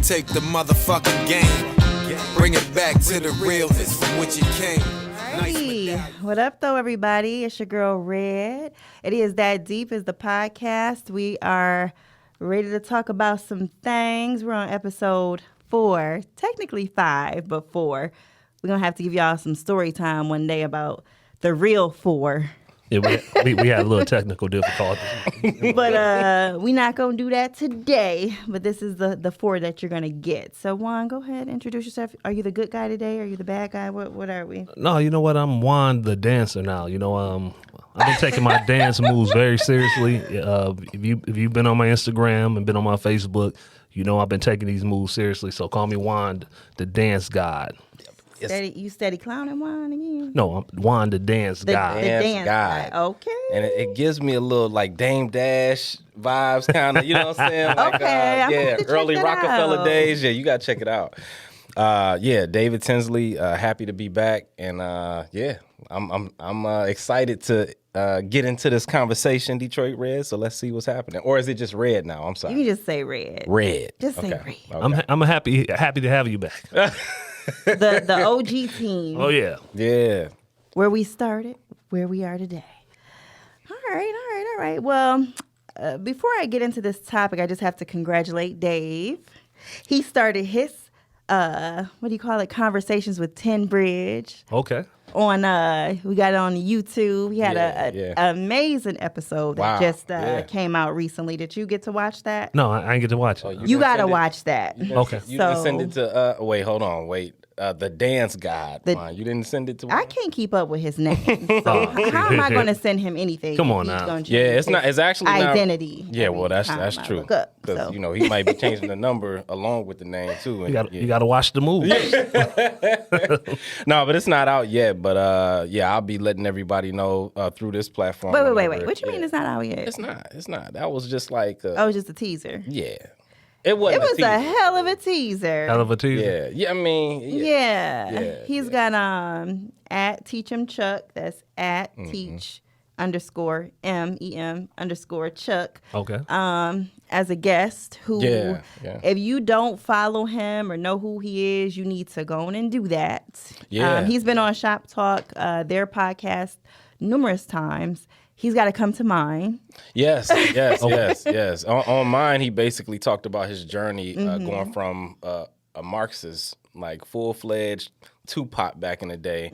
take the motherfucking game. Bring it back to the realness from which it came. Hey, what up, though, everybody? It's your girl, Red. It is That Deep is the podcast. We are ready to talk about some things. We're on episode 4, technically 5, but 4. We're going to have to give y'all some story time one day about the real 4. Yeah, we had a little technical difficulties. But we're not going to do that today. But this is the 4 that you're going to get. So, Juan, go ahead, introduce yourself. Are you the good guy today? Are you the bad guy? What are we? No, you know what? I'm Juan the dancer now. You know, I've been taking my dance moves very seriously. If you've been on my Instagram and been on my Facebook, you know I've been taking these moves seriously. So call me Juan the dance god. You steady clowning Juan again? No, I'm Juan the dance guy. The dance guy. Okay. And it gives me a little like Dame Dash vibes, kind of. You know what I'm saying? Like, Okay, I'm gonna have to check early that Rockefeller out. days. Yeah, you gotta check it out. David Tinsley, happy to be back, and I'm excited to get into this conversation, Detroit Red. So let's see what's happening. Or is it just Red now? I'm sorry. You can just say Red. Red. Just say Okay. Red. Okay. I'm happy to have you back. The OG team. Oh yeah. Yeah. Where we started, where we are today. All right. Well, before I get into this topic, I just have to congratulate Dave. He started his, Conversations with 10 Bridge. Okay. We got it on YouTube. We had Yeah. an amazing episode that Wow. just came out recently. Did you get to watch that? No, I ain't get to watch it. You got to watch that. Okay. You didn't So- send it to, the dance god. You didn't send it to I can't keep up with his name. So how am I going to send him anything? Come if on he's now. gonna change Yeah, it's not. It's actually not- identity. Yeah, well, that's every time I true. look up, Because so. he might be changing the number along with the name too. And, You got to watch the movie. No, but it's not out yet. But I'll be letting everybody know through this platform. Wait. whenever- What you mean it's not out yet? It's not. It's not. That was just like. Oh, it was just a teaser. Yeah. It wasn't. It was a teaser. hell of a teaser. Hell of a teaser. Yeah. Yeah. I mean. Yeah. He's got at Teach Him Chuck. That's at Teach _MEM_ Chuck. Okay. As a guest who, Yeah. if you don't follow him or know who he is, you need to go on and do that. Yeah. He's been on Shop Talk, their podcast, numerous times. He's got to come to mine. Yes. On mine, he basically talked about his journey going from a Marxist, like full-fledged Tupac back in the day,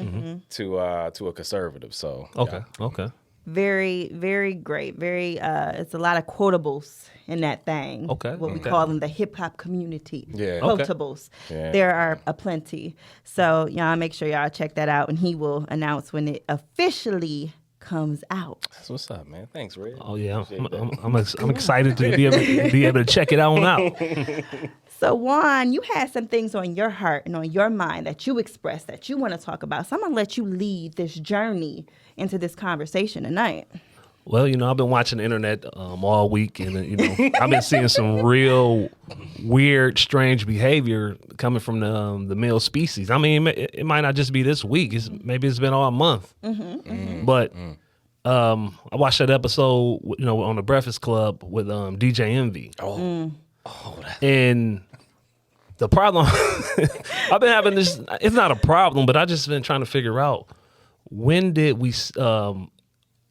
to a conservative. So Okay. Very, very great. Very, it's a lot of quotables in that thing. Okay. What we call them, the hip hop community. Yeah. Okay. Quotables. Yeah. There are aplenty. So y'all make sure y'all check that out, and he will announce when it officially comes out. That's what's up, man. Thanks, Red. Oh yeah. Appreciate that. I'm excited to be able to check it on out. So Juan, you had some things on your heart and on your mind that you expressed that you want to talk about. So I'm gonna let you lead this journey into this conversation tonight. Well, I've been watching the internet all week, and I've been seeing some real weird, strange behavior coming from the male species. I mean, it might not just be this week. Maybe it's been all month. But I watched that episode, on the Breakfast Club with DJ Envy. And the problem, I've been having this. It's not a problem, but I just been trying to figure out when did we.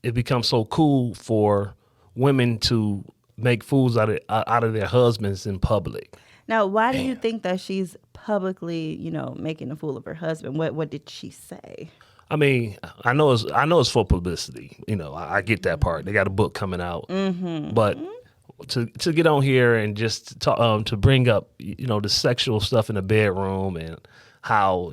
It becomes so cool for women to make fools out of their husbands in public. Now, why do you think that she's publicly, making a fool of her husband? What did she say? I mean, I know it's for publicity. I get that part. They got a book coming out, but to get on here and just to bring up, the sexual stuff in the bedroom and how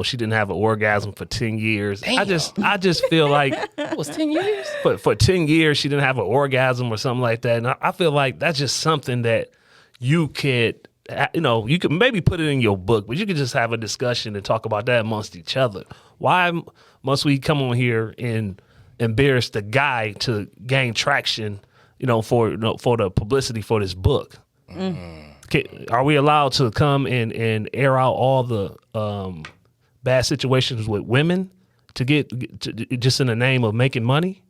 she didn't have an orgasm for 10 years. Damn. I just feel like That was 10 years? for 10 years she didn't have an orgasm or something like that. And I feel like that's just something that you could maybe put it in your book, but you could just have a discussion and talk about that amongst each other. Why must we come on here and embarrass the guy to gain traction, for the publicity for this book? Are we allowed to come and air out all the bad situations with women to get just in the name of making money?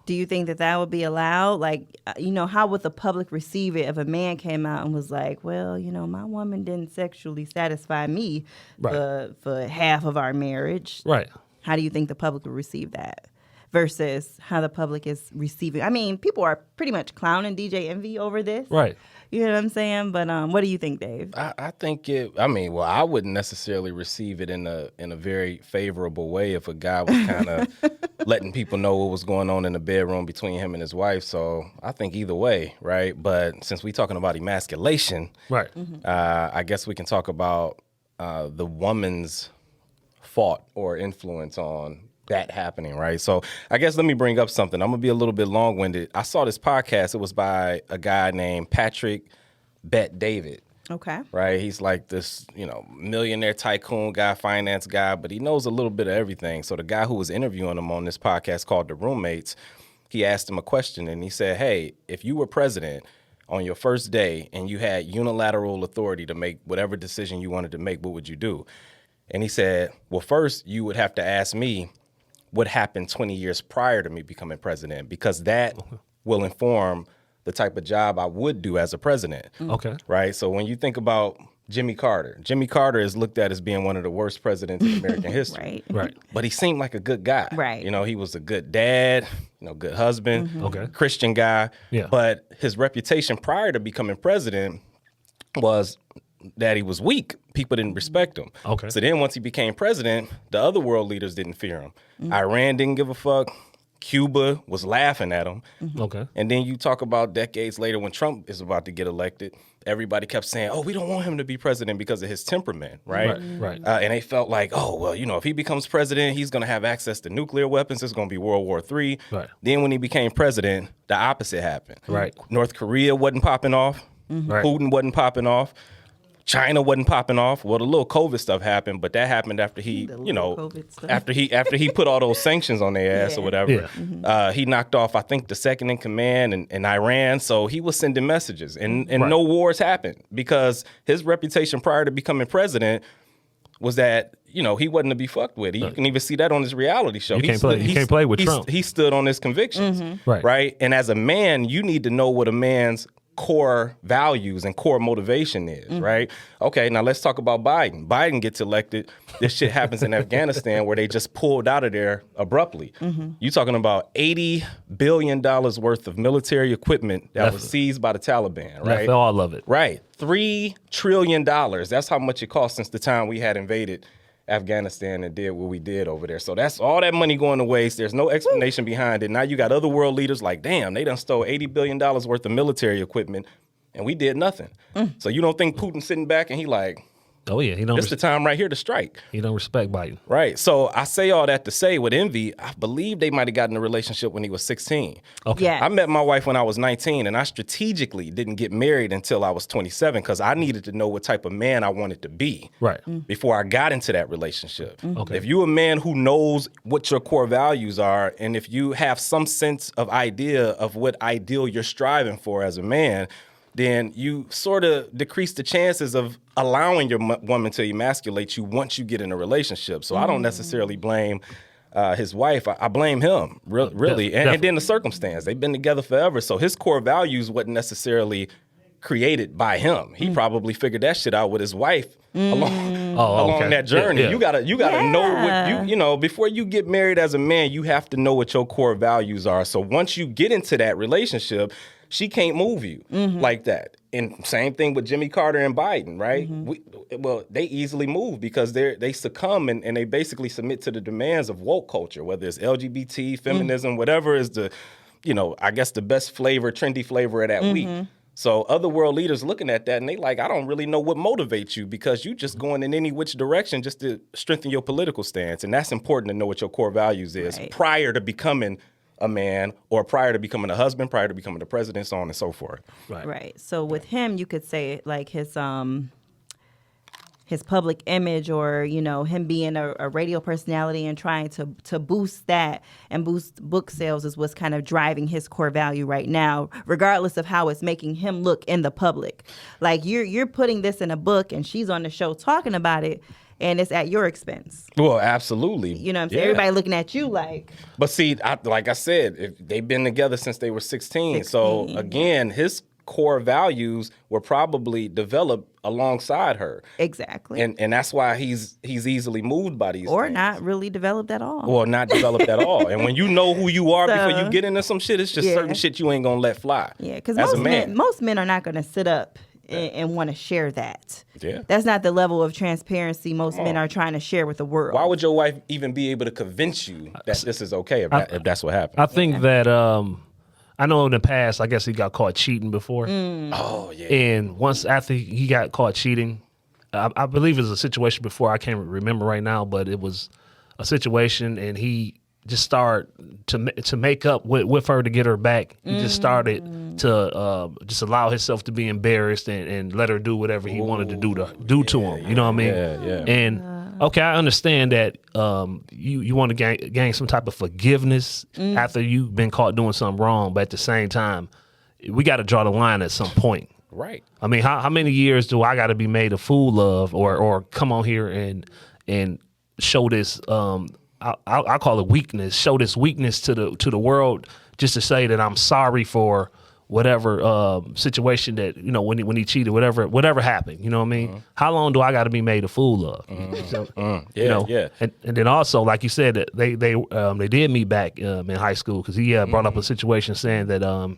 Do you think that would be allowed? Like, how would the public receive it if a man came out and was like, well, my woman didn't sexually satisfy me for half of our marriage? Right. How do you think the public would receive that versus how the public is receiving? I mean, people are pretty much clowning DJ Envy over this. Right. You know what I'm saying? But what do you think, Dave? I think I wouldn't necessarily receive it in a very favorable way if a guy was kind of letting people know what was going on in the bedroom between him and his wife. So I think either way, right? But since we're talking about emasculation, Right. I guess we can talk about the woman's fault or influence on that happening, right? So I guess let me bring up something. I'm gonna be a little bit long-winded. I saw this podcast. It was by a guy named Patrick Bet David. Okay. Right? He's like this, millionaire tycoon guy, finance guy, but he knows a little bit of everything. So the guy who was interviewing him on this podcast called The Roommates, he asked him a question and he said, hey, if you were president on your first day and you had unilateral authority to make whatever decision you wanted to make, what would you do? And he said, well, first you would have to ask me what happened 20 years prior to me becoming president, because that will inform the type of job I would do as a president. Okay. Right? So when you think about Jimmy Carter is looked at as being one of the worst presidents in American history. Right. But he seemed like a good guy. Right. He was a good dad, good husband, Okay. Christian guy. Yeah. But his reputation prior to becoming president was that he was weak. People didn't respect him. Okay. So then once he became president, the other world leaders didn't fear him. Iran didn't give a fuck. Cuba was laughing at him. Okay. And then you talk about decades later when Trump is about to get elected, everybody kept saying, oh, we don't want him to be president because of his temperament, right? Right. And they felt like, oh, well, if he becomes president, he's going to have access to nuclear weapons. It's going to be World War III. Right. Then when he became president, the opposite happened. Right. North Korea wasn't popping off. Right. Putin wasn't popping off. China wasn't popping off. Well, the little COVID stuff happened, but that happened after he, after he put all those sanctions on their ass or whatever. Yeah. He knocked off, I think, the second in command in Iran. So he was sending messages, and no wars happened because his reputation prior to becoming president was that he wasn't to be fucked with. You can even see that on his reality show. You can't play with Trump. He stood on his convictions, Right. And as a man, you need to know what a man's core values and core motivation is, right? Okay, now let's talk about Biden. Biden gets elected. This shit happens in Afghanistan where they just pulled out of there abruptly. You're talking about $80 billion worth of military equipment that was seized by the Taliban, right? That's all of it. Right. $3 trillion. That's how much it cost since the time we had invaded Afghanistan and did what we did over there. So that's all that money going to waste. There's no explanation behind it. Now you got other world leaders like, damn, they done stole $80 billion worth of military equipment and we did nothing. So you don't think Putin's sitting back and he like, Oh yeah, he don't. It's the time right here to strike. He don't respect Biden. Right. So I say all that to say with Envy, I believe they might have gotten a relationship when he was 16. Okay. Yeah. I met my wife when I was 19, and I strategically didn't get married until I was 27 because I needed to know what type of man I wanted to be Right. before I got into that relationship. Okay. If you're a man who knows what your core values are, and if you have some sense of idea of what ideal you're striving for as a man, then you sort of decrease the chances of allowing your woman to emasculate you once you get in a relationship. So I don't necessarily blame his wife. I blame him, really. And then the circumstance. They've been together forever. So his core values wasn't necessarily created by him. He probably figured that shit out with his wife along that journey. Yeah. You gotta know what you know, before you get married as a man, you have to know what your core values are. So once you get into that relationship, she can't move you like that. And same thing with Jimmy Carter and Biden, right? They easily move because they succumb and they basically submit to the demands of woke culture, whether it's LGBT, feminism, whatever is the, I guess the best flavor, trendy flavor of that week. So other world leaders looking at that and they like, I don't really know what motivates you because you just going in any which direction just to strengthen your political stance. And that's important to know what your core values is prior to becoming a man or prior to becoming a husband, prior to becoming the president, so on and so forth. Right. So with him, you could say like his public image or, him being a radio personality and trying to boost that and boost book sales is what's kind of driving his core value right now, regardless of how it's making him look in the public. Like you're putting this in a book and she's on the show talking about it. and it's at your expense. Well, absolutely. You know what I'm saying? Everybody looking at you like. But see, like I said, if they've been together since they were 16. So again, his core values were probably developed alongside her. Exactly. And that's why he's easily moved by these Or things. not really developed at all. Or not developed at all. And when you know who you are before you get into some shit, it's just certain shit you ain't gonna let fly. Yeah, because most men are not gonna sit up and want to share that. Yeah. That's not the level of transparency most men are trying to share with the world. Why would your wife even be able to convince you that this is okay if that's what happened? I think that I know in the past, I guess he got caught cheating before. Oh, yeah. And once after he got caught cheating, I believe it was a situation before, I can't remember right now, but it was a situation, and he just started to make up with her to get her back. He just started to just allow himself to be embarrassed and let her do whatever he wanted to do to him. You know what I mean? Yeah. And okay, I understand that you want to gain some type of forgiveness after you've been caught doing something wrong, but at the same time, we got to draw the line at some point. Right. I mean, how many years do I got to be made a fool of, or come on here and show this? I call it weakness. Show this weakness to the world, just to say that I'm sorry for whatever situation that, you know, when he cheated, whatever happened. You know what I mean? How long do I got to be made a fool of? And then also, like you said, that they did meet back in high school, because he brought up a situation saying that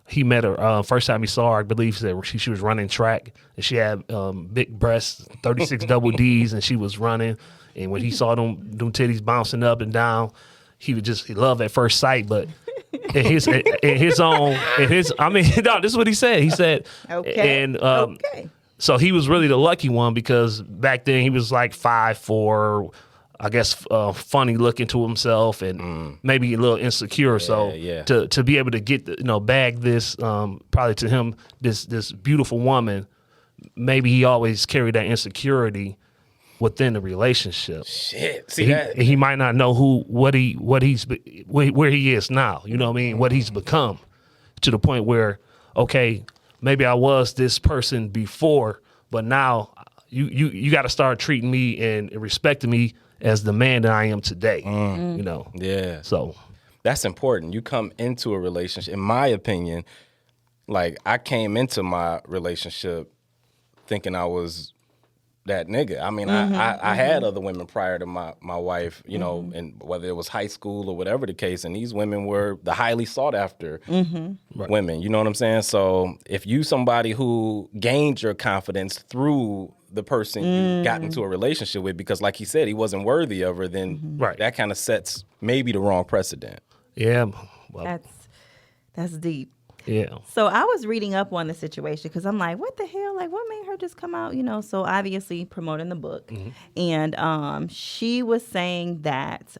he met her first time he saw her. I believe he said she was running track, and she had big breasts, 36 double Ds, and she was running. And when he saw them titties bouncing up and down, he loved at first sight. But I mean, no, this is what he said. He said, okay. And so he was really the lucky one, because back then he was like 5'4", I guess, funny looking to himself, and maybe a little insecure. To be able to get bag this, probably to him, this beautiful woman, maybe he always carried that insecurity within the relationship. Shit, see that? He might not know where he is now. You know what I mean? What he's become, to the point where, okay, maybe I was this person before, but now you got to start treating me and respecting me as the man that I am today. You know? Yeah. So that's important. You come into a relationship, in my opinion, like I came into my relationship thinking I was that nigga. I mean, I had other women prior to my wife, you know, and whether it was high school or whatever the case, and these women were the highly sought after women, you know what I'm saying? So if you somebody who gained your confidence through the person you got into a relationship with, because like he said, he wasn't worthy of her, then that kind of sets maybe the wrong precedent. Yeah. Well, that's deep. Yeah. So I was reading up on the situation, because I'm like, what the hell? Like, what made her just come out? You know, so obviously promoting the book. And she was saying that,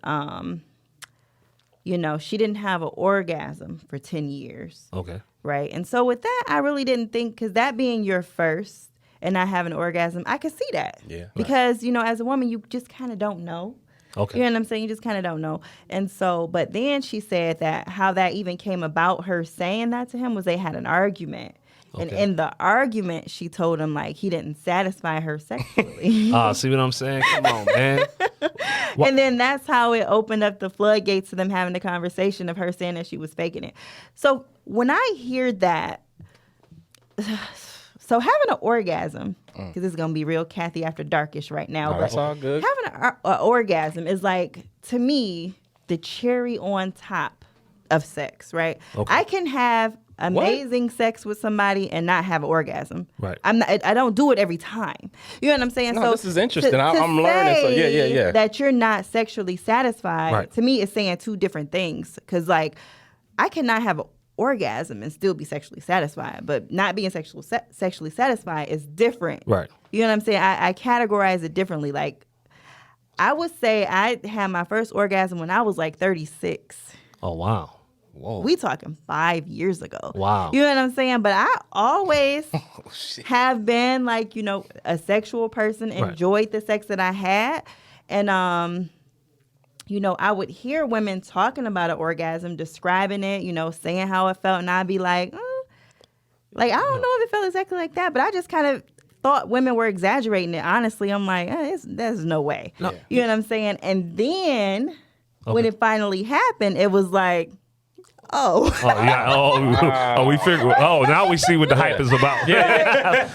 you know, she didn't have an orgasm for 10 years. Okay. Right. And so with that, I really didn't think, because that being your first and not having an orgasm, I could see that. Yeah. Because, you know, as a woman, you just kind of don't know. Okay. You know what I'm saying? You just kind of don't know. And so, but then she said that how that even came about, her saying that to him, was they had an argument. Okay. And in the argument, she told him, like, he didn't satisfy her sexually. See what I'm saying? Come on, man. And then that's how it opened up the floodgates to them having the conversation of her saying that she was faking it. So when I hear that, so having an orgasm, because it's going to be real Kathy After Darkish right now. No, that's all good. Having an orgasm is like, to me, the cherry on top of sex, right? Okay. I can have amazing sex with somebody and not have an orgasm. Right. I don't do it every time. You know what I'm saying? No, so this is interesting. I'm learning. So yeah. That you're not sexually satisfied, right, to me, is saying two different things. Because, like, I cannot have an orgasm and still be sexually satisfied, but not being sexually satisfied is different. Right. You know what I'm saying? I categorize it differently. Like, I would say I had my first orgasm when I was like 36. Oh, wow. Whoa. We talking 5 years ago. Wow. You know what I'm saying? But I always have been, like, you know, a sexual person, enjoyed the sex that I had. And, you know, I would hear women talking about an orgasm, describing it, you know, saying how it felt. And I'd be like, I don't know if it felt exactly like that, but I just kind of thought women were exaggerating it. Honestly, I'm like, there's no way. No. You know what I'm saying? And then when it finally happened, it was like, oh. Oh yeah. Oh, we figure. Oh, now we see what the hype is about. Yeah.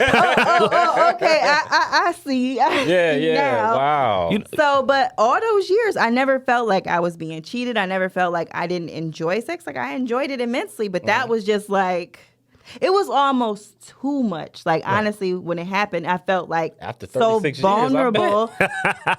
Okay. I see. I see now. Wow. So, but all those years, I never felt like I was being cheated. I never felt like I didn't enjoy sex. Like, I enjoyed it immensely, but that was just like, it was almost too much. Like, honestly, when it happened, I felt like After so 36 years, vulnerable.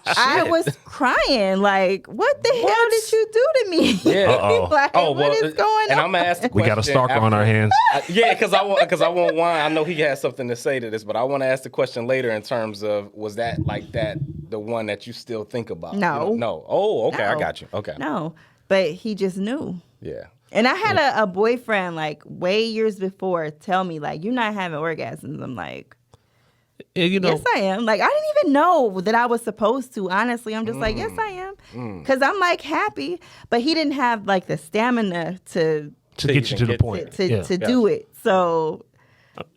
I was crying. Like, what the hell did you do to me? Yeah. Like, what is going on? And I'm gonna ask the question. We got a stalker on our hands. Because I want Juan. I know he has something to say to this, but I want to ask the question later in terms of, was that like that the one that you still think about? No. No. Oh, okay. I No. got you. Okay. No, but he just knew. Yeah. And I had a boyfriend like way years before tell me like, you're not having orgasms. I'm like, Yeah, you know. yes, I am. Like, I didn't even know that I was supposed to. Honestly, I'm just like, yes, I am. Because I'm like happy. But he didn't have like the stamina to get you to the point. to do it. So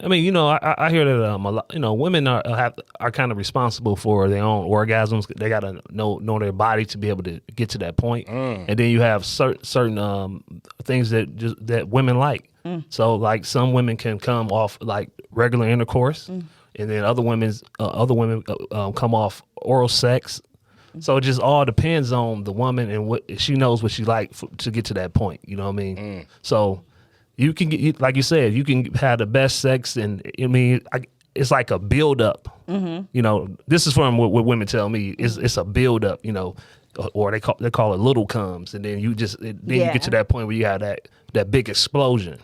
I mean, you know, I hear that a lot. You know, women are kind of responsible for their own orgasms. They gotta know their body to be able to get to that point. And then you have certain things that women like. So, like, some women can come off like regular intercourse, and then other women come off oral sex. So it just all depends on the woman and what she knows what she like to get to that point. You know what I mean? So. You can get, like you said, you can have the best sex, and I mean, it's like a build up. You know, this is from what women tell me. It's a build up. You know, or they call it little comes, and then you get to that point where you have that big explosion.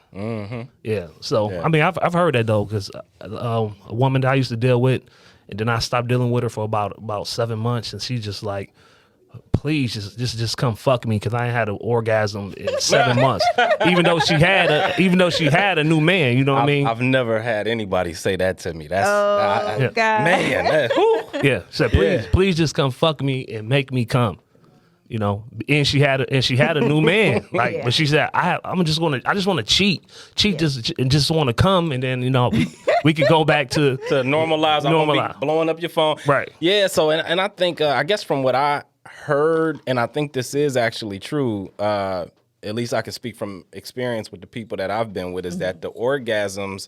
Yeah. So I mean, I've heard that though, because a woman that I used to deal with, and then I stopped dealing with her for about 7 months, and she's just like, please just come fuck me, because I ain't had an orgasm in 7 months. Even though she had a new man, you know what I mean? I've never had anybody say that to me. That's God. man. Yeah. So please just come fuck me and make me come. You know, and she had a new man. Like, but she said, I just want to cheat, just want to come, and then, you know, we could go back to normal lives. I'm gonna be blowing up your phone, right? Yeah. So and I think I guess from what I heard, and I think this is actually true, at least I can speak from experience with the people that I've been with, is that the orgasms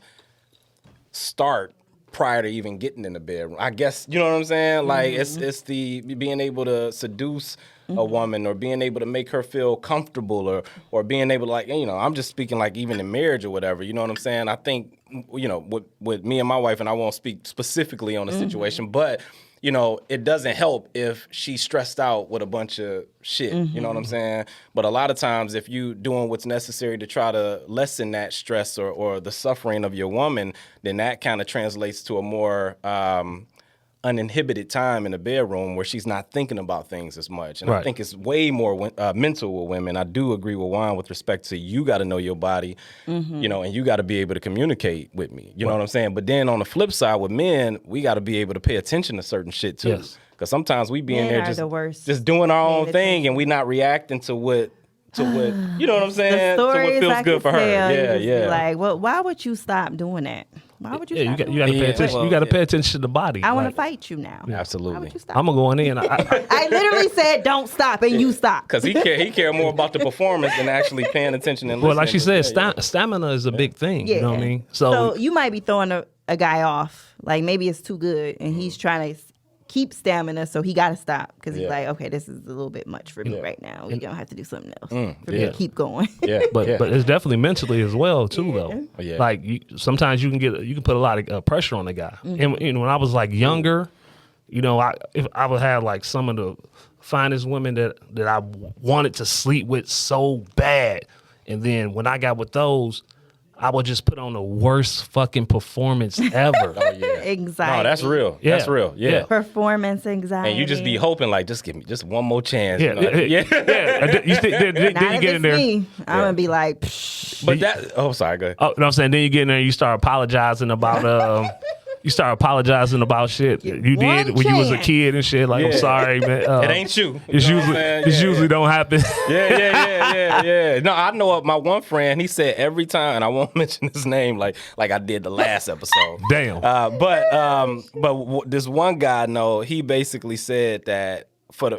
start prior to even getting in the bedroom. I guess, you know what I'm saying? Like, it's the being able to seduce a woman, or being able to make her feel comfortable, or being able to, like, you know, I'm just speaking like even in marriage or whatever, you know what I'm saying? I think, you know, with me and my wife, and I won't speak specifically on the situation, but you know, it doesn't help if she's stressed out with a bunch of shit, you know what I'm saying? But a lot of times, if you doing what's necessary to try to lessen that stress or the suffering of your woman, then that kind of translates to a more uninhibited time in the bedroom where she's not thinking about things as much. And I think it's way more mental with women. I do agree with Juan with respect to, you got to know your body, you know, and you got to be able to communicate with me. You know what I'm saying? But then on the flip side with men, we got to be able to pay attention to certain shit too. Because sometimes we be in there just doing our own thing, and we not reacting to what you know what I'm saying? The to what feels I good for her. Yeah. Like, well, why would you stop doing that? Why would you stop you doing got to pay that? attention. You got to pay attention to the body. I want to fight you now. Absolutely. Why would you stop? I'm gonna go in there, and I literally said, don't stop, and you stop. Because he care more about the performance than actually paying attention and listening. Well, like she said, stamina is a big thing. You know what I mean? So you might be throwing a guy off. Like, maybe it's too good, and he's trying to keep stamina, so he got to stop, because he's like, okay, this is a little bit much for me right now. We're going to have to do something else for me to keep going. But it's definitely mentally as well too, though. Like, sometimes you can put a lot of pressure on the guy. And, you know, when I was like younger, you know, I would have like some of the finest women that I wanted to sleep with so bad, and then when I got with those, I would just put on the worst fucking performance ever. Anxiety. No, that's real. Yeah. That's real. Yeah. Performance anxiety. And you just be hoping, like, just give me just one more chance. Yeah. You know? Then you get in there. I'm gonna be like, psh. But that. Oh, sorry. Go ahead. Oh, no, I'm saying, then you get in there and you start apologizing about You start apologizing about shit you did one when you was a chance. kid and shit. Like, I'm Yeah. sorry, man. It ain't you. It's You know what I'm usually saying? it's Yeah, usually don't happen. Yeah. No, I know my one friend. He said every time, and I won't mention his name, like I did the last episode. Damn. But this one guy, he basically said that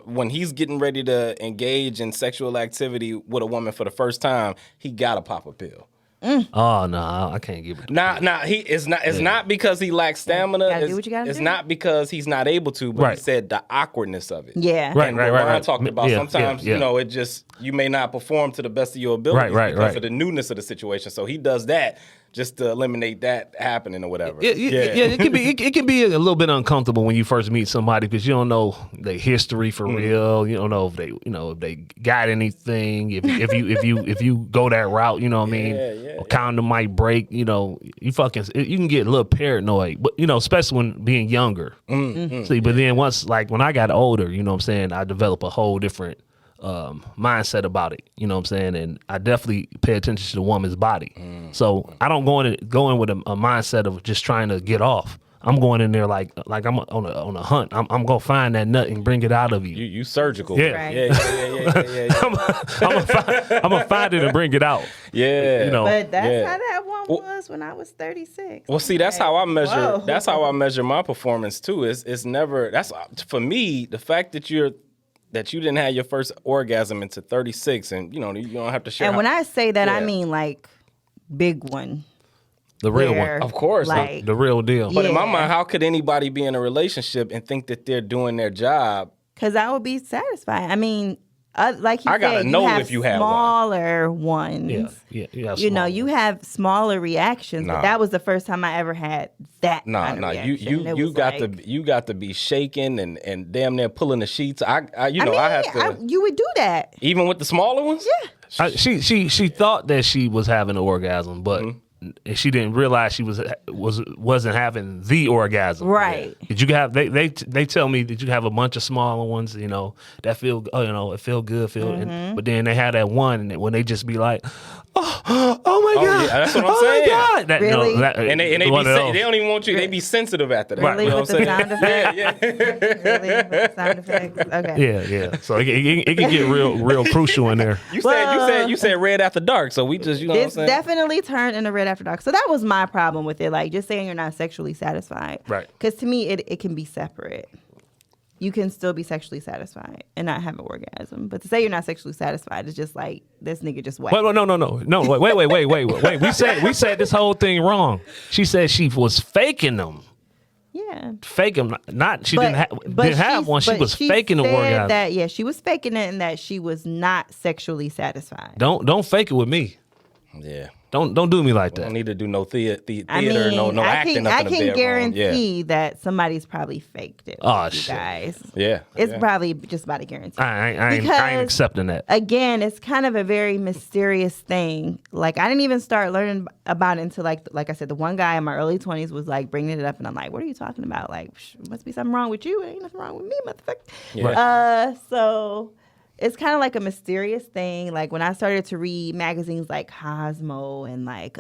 when he's getting ready to engage in sexual activity with a woman for the first time, he gotta pop a pill. Oh no, I can't give it. It's not because he lacks stamina. Gotta do what you gotta It's do. not because he's not able to, but Right. he said the awkwardness of it. Yeah. Right, And right, what right, Ron right. talked about, Yeah, sometimes, yeah. it just, you may not perform to the best of your abilities Right, because right. of the newness of the situation. So he does that just to eliminate that happening or whatever. Yeah, it can be a little bit uncomfortable when you first meet somebody because you don't know their history for real. You don't know if they got anything. If you go that route, you know what I mean. A condom might break. You can get a little paranoid. But especially when being younger. See, but then when I got older, you know what I'm saying, I developed a whole different mindset about it, you know what I'm saying, and I definitely pay attention to the woman's body. So I don't go in with a mindset of just trying to get off. I'm going in there like I'm on a hunt. I'm gonna find that nut and bring it out of you. You surgical. Yeah. Right. Yeah. I'm gonna find it and bring it out. Yeah. But that's Yeah. how that one was when I was 36. Well, see, that's how I measure. Whoa. That's how I measure my performance too. It's never. That's for me. The fact that you didn't have your first orgasm until 36, and you don't have to share. And when I say that, I Yeah. mean like big one. The real where, one, Of course. Like, the real deal. But in my Yeah. mind, how could anybody be in a relationship and think that they're doing their job? because I would be satisfied. I mean, like you I gotta said, know you have if you have one. smaller ones. Yeah. You have smaller reactions, Nah. but that was the first time I ever had that. kind of reaction. It You was got like- to you got to be shaking and damn near pulling the sheets. I mean, have to you would do that. even with the smaller ones. Yeah. She thought that she was having an orgasm, but she didn't realize she wasn't having the orgasm. Right. Did you have they tell me that you have a bunch of smaller ones, that feel it feel good, but then they had that one and when they just be like, oh my god, yeah, that's what I'm oh saying. my god, that, Really? And they one of those. they don't even want you. They be sensitive after that. Really You know with what the I'm sound saying? effects? Really with the sound effects? Okay. Yeah. So it can get real crucial in there. You said red after dark. So we just what I'm This saying. definitely turned into red after dark. So that was my problem with it. Like just saying you're not sexually satisfied. Right. Because to me, it can be separate. You can still be sexually satisfied and not have an orgasm. But to say you're not sexually satisfied is just like this nigga just whacked. Wait, no. Wait. We said this whole thing wrong. She said she was faking them. Yeah. Fake them. Not she didn't have one. She was faking the said orgasm. that, she was faking it and that she was not sexually satisfied. Don't fake it with me. Yeah. Don't do me like Don't that. need to do no theater, I mean, no acting up I in the can bedroom. guarantee that somebody's probably faked it. Oh, with you shit. guys. Yeah. It's yeah. probably just about a guarantee. I ain't Because- accepting that. Again, it's kind of a very mysterious thing. Like I didn't even start learning about it until like I said, the one guy in my early 20s was like bringing it up, and I'm like, "What are you talking about? Like, must be something wrong with you. Ain't nothing wrong with me, motherfucker." Yeah. So it's kind of like a mysterious thing. Like when I started to read magazines like Cosmo and like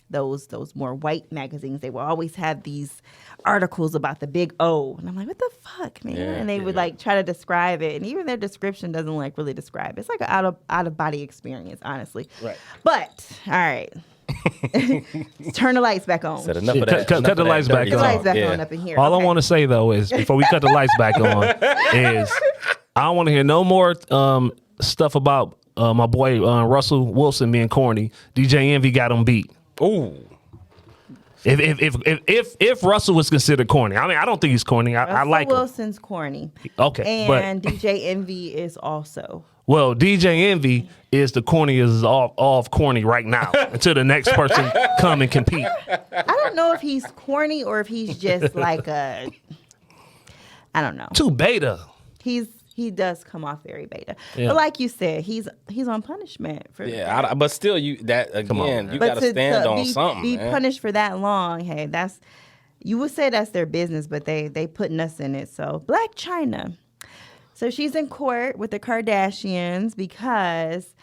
those more white magazines, they will always have these articles about the big O, and I'm like, what the fuck, man? Yeah, and they would like try to describe it, and even their description doesn't like really describe it. It's like an out of body experience, honestly. Right. But all right, turn the lights back on. Said enough Yeah, of that. cut enough the of that lights back dirty Turn the on. lights back talk. on Yeah. up in here. All Okay. I want to say though is before we cut the lights back on is I don't want to hear no more stuff about my boy Russell Wilson being corny. DJ Envy got him beat. Ooh. If Russell was considered corny, I mean I don't think he's corny. I Russell like him. Wilson's corny. Okay, And DJ Envy is also. Well, DJ Envy is the corniest of corny right now until the next person come and compete. I don't know if he's corny or if he's just like a. I don't know. Too beta. He does come off very beta, Yeah. but like you said, he's on punishment for. Yeah, but still, you man. you But got to stand on be, something. Be man. punished for that long. Hey, you would say that's their business, but they putting us in it. So Black China. So she's in court with the Kardashians because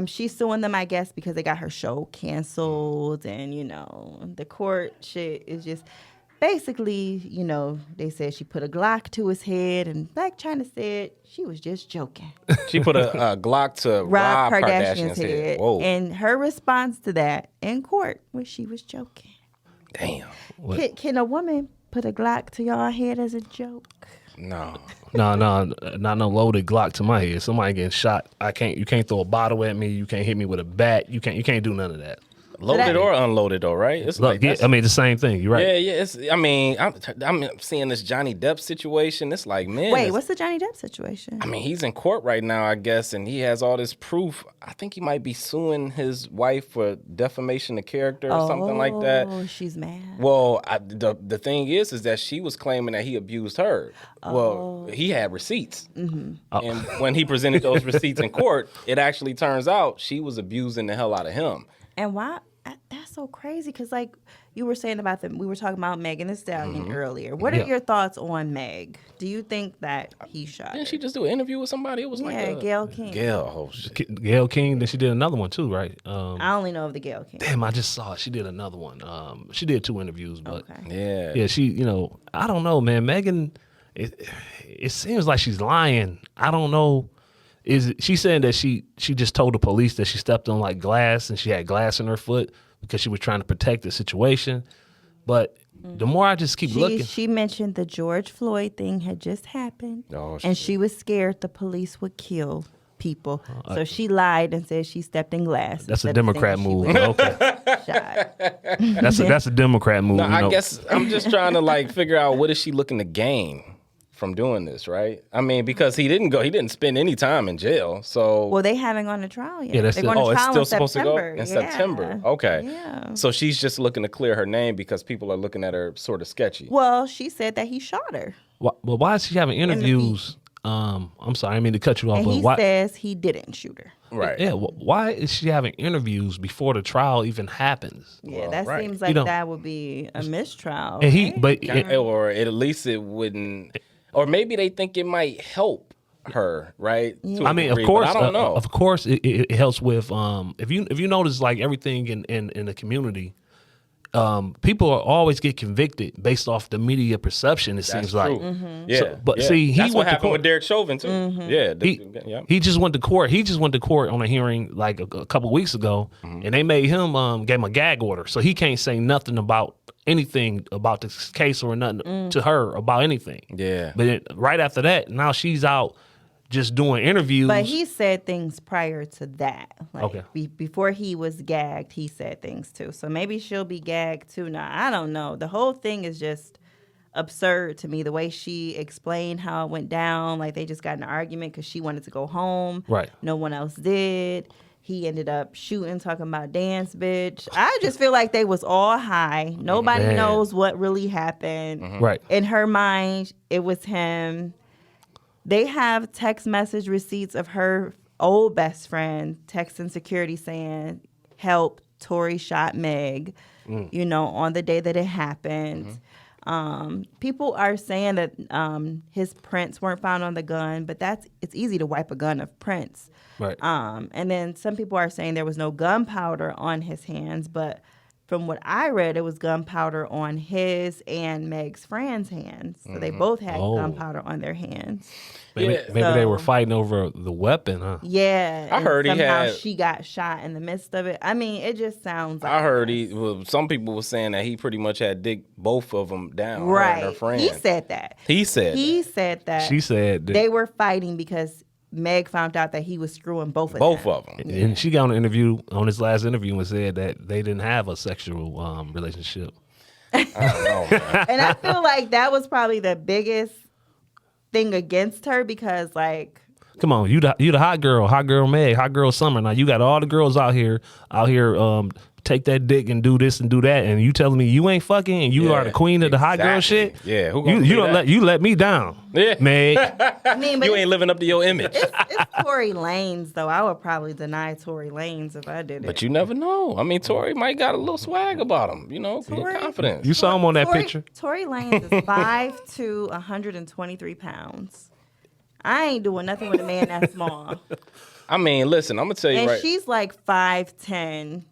she's suing them, I guess, because they got her show canceled. And, the court shit is just... basically, you know, they said she put a Glock to his head, and Blac Chyna said she was just joking. She put a Glock to Rob Kardashian's head. Whoa. And her response to that in court was she was joking. Damn. Can a woman put a Glock to y'all head as a joke? No. No, not no loaded Glock to my head. Somebody getting shot. You can't throw a bottle at me. You can't hit me with a bat. You can't do none of that. Loaded or unloaded though, right? It's Look, yeah, I mean the same thing. You're right. Yeah. I'm seeing this Johnny Depp situation. It's like, man. Wait, what's the Johnny Depp situation? I mean, he's in court right now, I guess, and he has all this proof. I think he might be suing his wife for defamation of character or something like that. Oh, she's mad. Well, the thing is that she was claiming that he abused her. Well, he had receipts. Mm-hmm. And when he presented those receipts in court, it actually turns out she was abusing the hell out of him. And why? That's so crazy because, like, you were saying about we were talking about Megan Thee Stallion earlier. What are your thoughts on Meg? Do you think that he shot her? Didn't she just do an interview with somebody? It was Gayle King. Gayle King. Then she did another one too, right? I only know of the Gayle King. Damn, I just saw it. She did another one. She did 2 interviews, but yeah. She, you know, I don't know, man. Megan, it seems like she's lying. I don't know. She saying that she just told the police that she stepped on like glass and she had glass in her foot because she was trying to protect the situation. But the more I just keep looking, she mentioned the George Floyd thing had just happened, and she was scared the police would kill people. So she lied and said she stepped in glass. That's a Democrat move. Okay, that's a Democrat move. No, I guess I'm just trying to like figure out what is she looking to gain from doing this, right? I mean, because he didn't spend any time in jail. So well, they haven't gone to trial yet. Yeah, they're going to trial it's still in supposed September. to go in September. Okay. Yeah. So she's just looking to clear her name because people are looking at her sort of sketchy. Well, she said that he shot her. Well, why is she having interviews? I'm sorry, I didn't mean to cut you off. And but he why says he didn't shoot her. Right. Yeah. Why is she having interviews before the trial even happens? Yeah, that seems like that would be a mistrial. And right? Or at least it wouldn't. Or maybe they think it might help her, right? Yeah. I mean, of course, I don't know. Of course, it helps with if you notice like everything in the community, people always get convicted based off the media perception. It seems like, Yeah. So, but see, that's he what went to happened court. with Derek Chauvin too. Yeah, He just went to court. He just went to court on a hearing like a couple weeks ago, and they made him gave him a gag order, so he can't say nothing about anything about this case or nothing to her about anything. Yeah. But right after that, now she's out just doing interviews. But he said things prior to that. Like, Okay. Before he was gagged, he said things too. So maybe she'll be gagged too. Now, I don't know. The whole thing is just absurd to me. The way she explained how it went down, like they just got in an argument because she wanted to go home. Right. No one else did. He ended up shooting, talking about dance, bitch. I just feel like they was all high. Nobody Man. knows what really happened. Right. In her mind, it was him. They have text message receipts of her old best friend texting security saying, help, Tory shot Meg, you know, on the day that it happened. People are saying that his prints weren't found on the gun, but it's easy to wipe a gun of prints. Right. And then some people are saying there was no gunpowder on his hands, but from what I read, it was gunpowder on his and Meg's friend's hands. So they both had gunpowder on their hands. Maybe they were fighting over the weapon, huh? Yeah. I heard somehow he had. she got shot in the midst of it. I mean, it just sounds like I heard some people were saying that he pretty much had digged both of them down. Her and her friend. He said that. He said that. She said that They were fighting because Meg found out that he was screwing both of them. And she got on his last interview and said that they didn't have a sexual relationship. I don't know, man. And I feel like that was probably the biggest thing against her because, like, come on, you the hot girl Meg, hot girl Summer. Now you got all the girls out here take that dick and do this and do that, and you telling me you ain't fucking and you are the queen of the hot girl shit? Yeah, who you don't let me down. Yeah, Meg. I mean, but you ain't living up to your image. it's Tory Lanez, though. I would probably deny Tory Lanez if I did it. But you never know. I mean, Tory might got a little swag about him. You know, Tory- confidence. You saw him on that picture. Tory Lanez is 5'2", 123 pounds. I ain't doing nothing with a man that small. I mean, listen, I'm gonna tell you And right. she's like 5'10".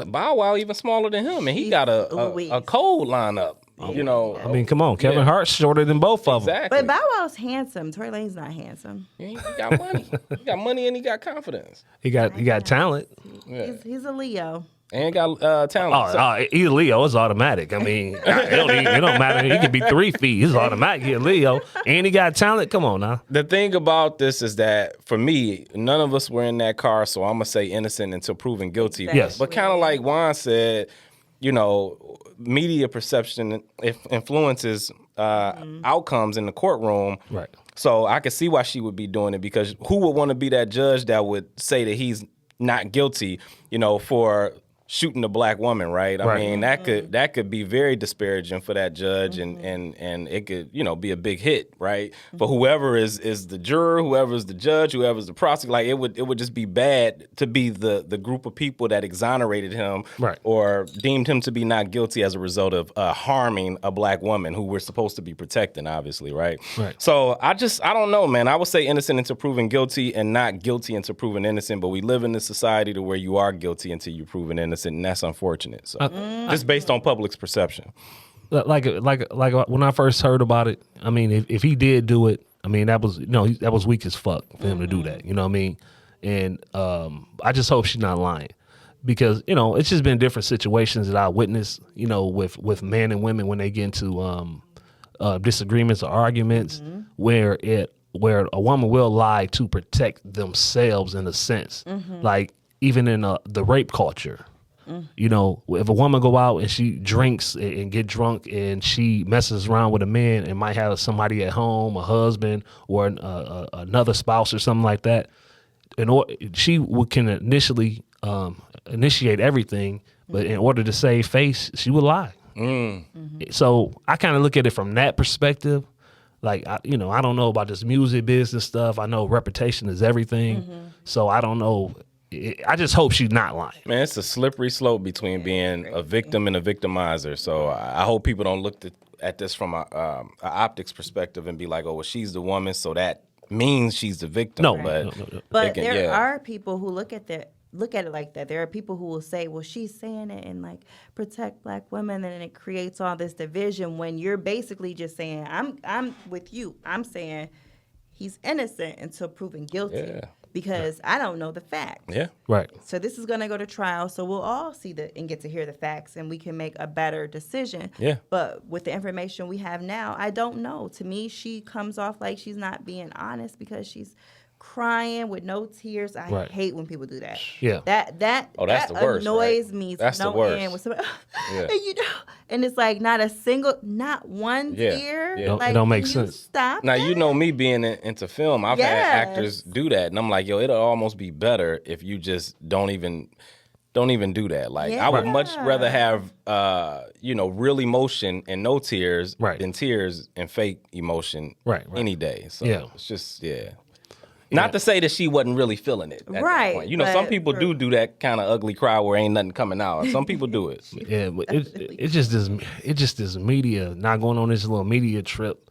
Bow Wow even smaller than him, and he got a cold lineup. You know, I mean, come on, Kevin Hart's shorter than both of them. exactly. But Bow Wow's handsome. Tory Lane's not handsome. He got money. He got money and he got confidence. He got talent. He's a Leo. And got talent. He's Leo. It's automatic. I mean, it don't matter. He could be 3 feet. He's automatic. He's Leo, and he got talent. Come on now. The thing about this is that for me, none of us were in that car, so I'm gonna say innocent until proven guilty. Exactly. Yes. But kind of like Juan said, you know, media perception influences outcomes in the courtroom. Right. So I could see why she would be doing it, because who would want to be that judge that would say that he's not guilty, you know, for shooting a black woman, right? I mean, that could be very disparaging for that judge, and it could, you know, be a big hit, right? For whoever is the juror, whoever's the judge, whoever's the prosecutor, like it would just be bad to be the group of people that exonerated him, right, or deemed him to be not guilty as a result of harming a black woman who we're supposed to be protecting, obviously, right? Right. So I don't know, man. I would say innocent until proven guilty, and not guilty until proven innocent. But we live in a society to where you are guilty until you're proven innocent. And that's unfortunate. So just based on public's perception. Like when I first heard about it, I mean, if he did do it, I mean, that was weak as fuck for him to do that. You know what I mean? And I just hope she's not lying, because, you know, it's just been different situations that I witnessed, you know, with men and women when they get into disagreements or arguments, where a woman will lie to protect themselves in a sense, like even in the rape culture. You know, if a woman go out and she drinks and get drunk and she messes around with a man and might have somebody at home, a husband or another spouse or something like that, she can initially initiate everything, but in order to save face, she would lie. So I kind of look at it from that perspective. Like, I don't know about this music business stuff. I know reputation is everything. So I don't know. I just hope she's not lying. Man, it's a slippery slope between being a victim and a victimizer. So I hope people don't look at this from a optics perspective and be like, oh, well, she's the woman, so that means she's the victim. No, but But there are people who look at it like that. There are people who will say, well, she's saying it and like protect black women, and it creates all this division, when you're basically just saying, I'm with you. I'm saying he's innocent until proven guilty. Yeah. Because I don't know the facts. Yeah. Right. So this is going to go to trial, so we'll all see and get to hear the facts, and we can make a better decision. Yeah. But with the information we have now, I don't know. To me, she comes off like she's not being honest, because she's crying with no tears. I hate when people do that. Yeah. That that's the worst, annoys right? me. That's no the worst. end. When somebody, Yeah. and it's like not one tear. Yeah. Like, It don't make can you sense. Stop. Now, that? you know me being into film, I've had actors do that, and I'm like, yo, it'll almost be better if you just don't even do that. Like, I would much rather have real emotion and no tears than tears and fake emotion any day. So it's just Not to say that she wasn't really feeling it. At that point. You know, some people do that kind of ugly cry where ain't nothing coming out. Some people do it. Yeah, but it's just this media, not going on this little media trip.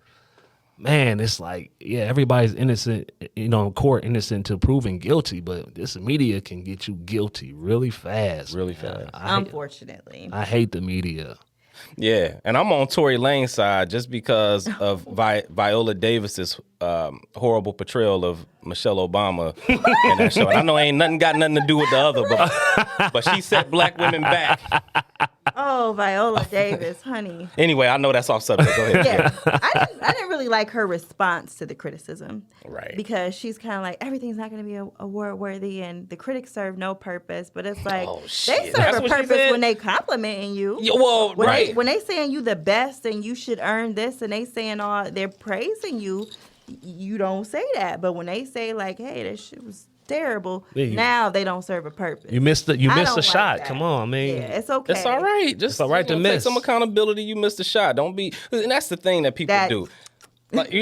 Man, it's like, everybody's innocent, in court, innocent to proven guilty, but this media can get you guilty really fast. Really fast. Unfortunately. I hate the media. Yeah, and I'm on Tory Lane's side just because of Viola Davis's horrible portrayal of Michelle Obama in that show. And I know ain't got nothing to do with the other, but she set black women back. Oh, Viola Davis, honey. Anyway, I know that's off subject. Go ahead. Yeah, I didn't really like her response to the criticism. Right. Because she's kind of like, everything's not going to be award worthy, and the critics serve no purpose. But it's like, they serve a purpose when they complimenting you. Yeah, well, when they saying you the best and you should earn this, and they saying they're praising you, you don't say that. But when they say like, hey, that shit was terrible, now they don't serve a purpose. You missed a shot. That. Come on, I mean, it's okay. It's all right. It's all right to miss. Take some accountability. You missed a shot. Don't be. And that's the thing that people do. Like,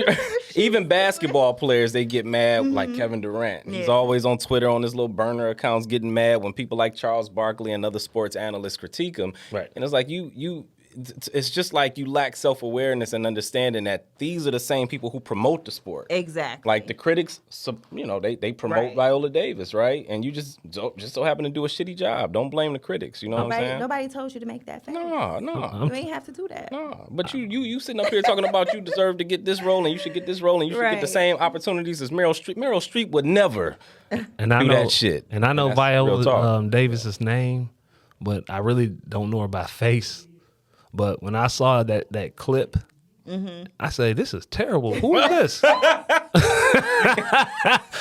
even basketball players, they get mad, like Kevin Durant. He's always on Twitter on his little burner accounts getting mad when people like Charles Barkley and other sports analysts critique him. Right. And it's like, you it's just like you lack self-awareness and understanding that these are the same people who promote the sport. Exactly. Like the critics, they promote Right. Viola Davis, right? And you just so happen to do a shitty job. Don't blame the critics. You know what I'm saying? Nobody told you to make that face. No. You ain't have to do that. No, but you sitting up here talking about you deserve to get this role and you should get this role and you should get the Right. same opportunities as Meryl Streep. Meryl Streep would never And I do know that shit. And I know That's real talk. Viola Davis's name, but I really don't know her by face. But when I saw that clip, I said, "This is terrible. Who is this?"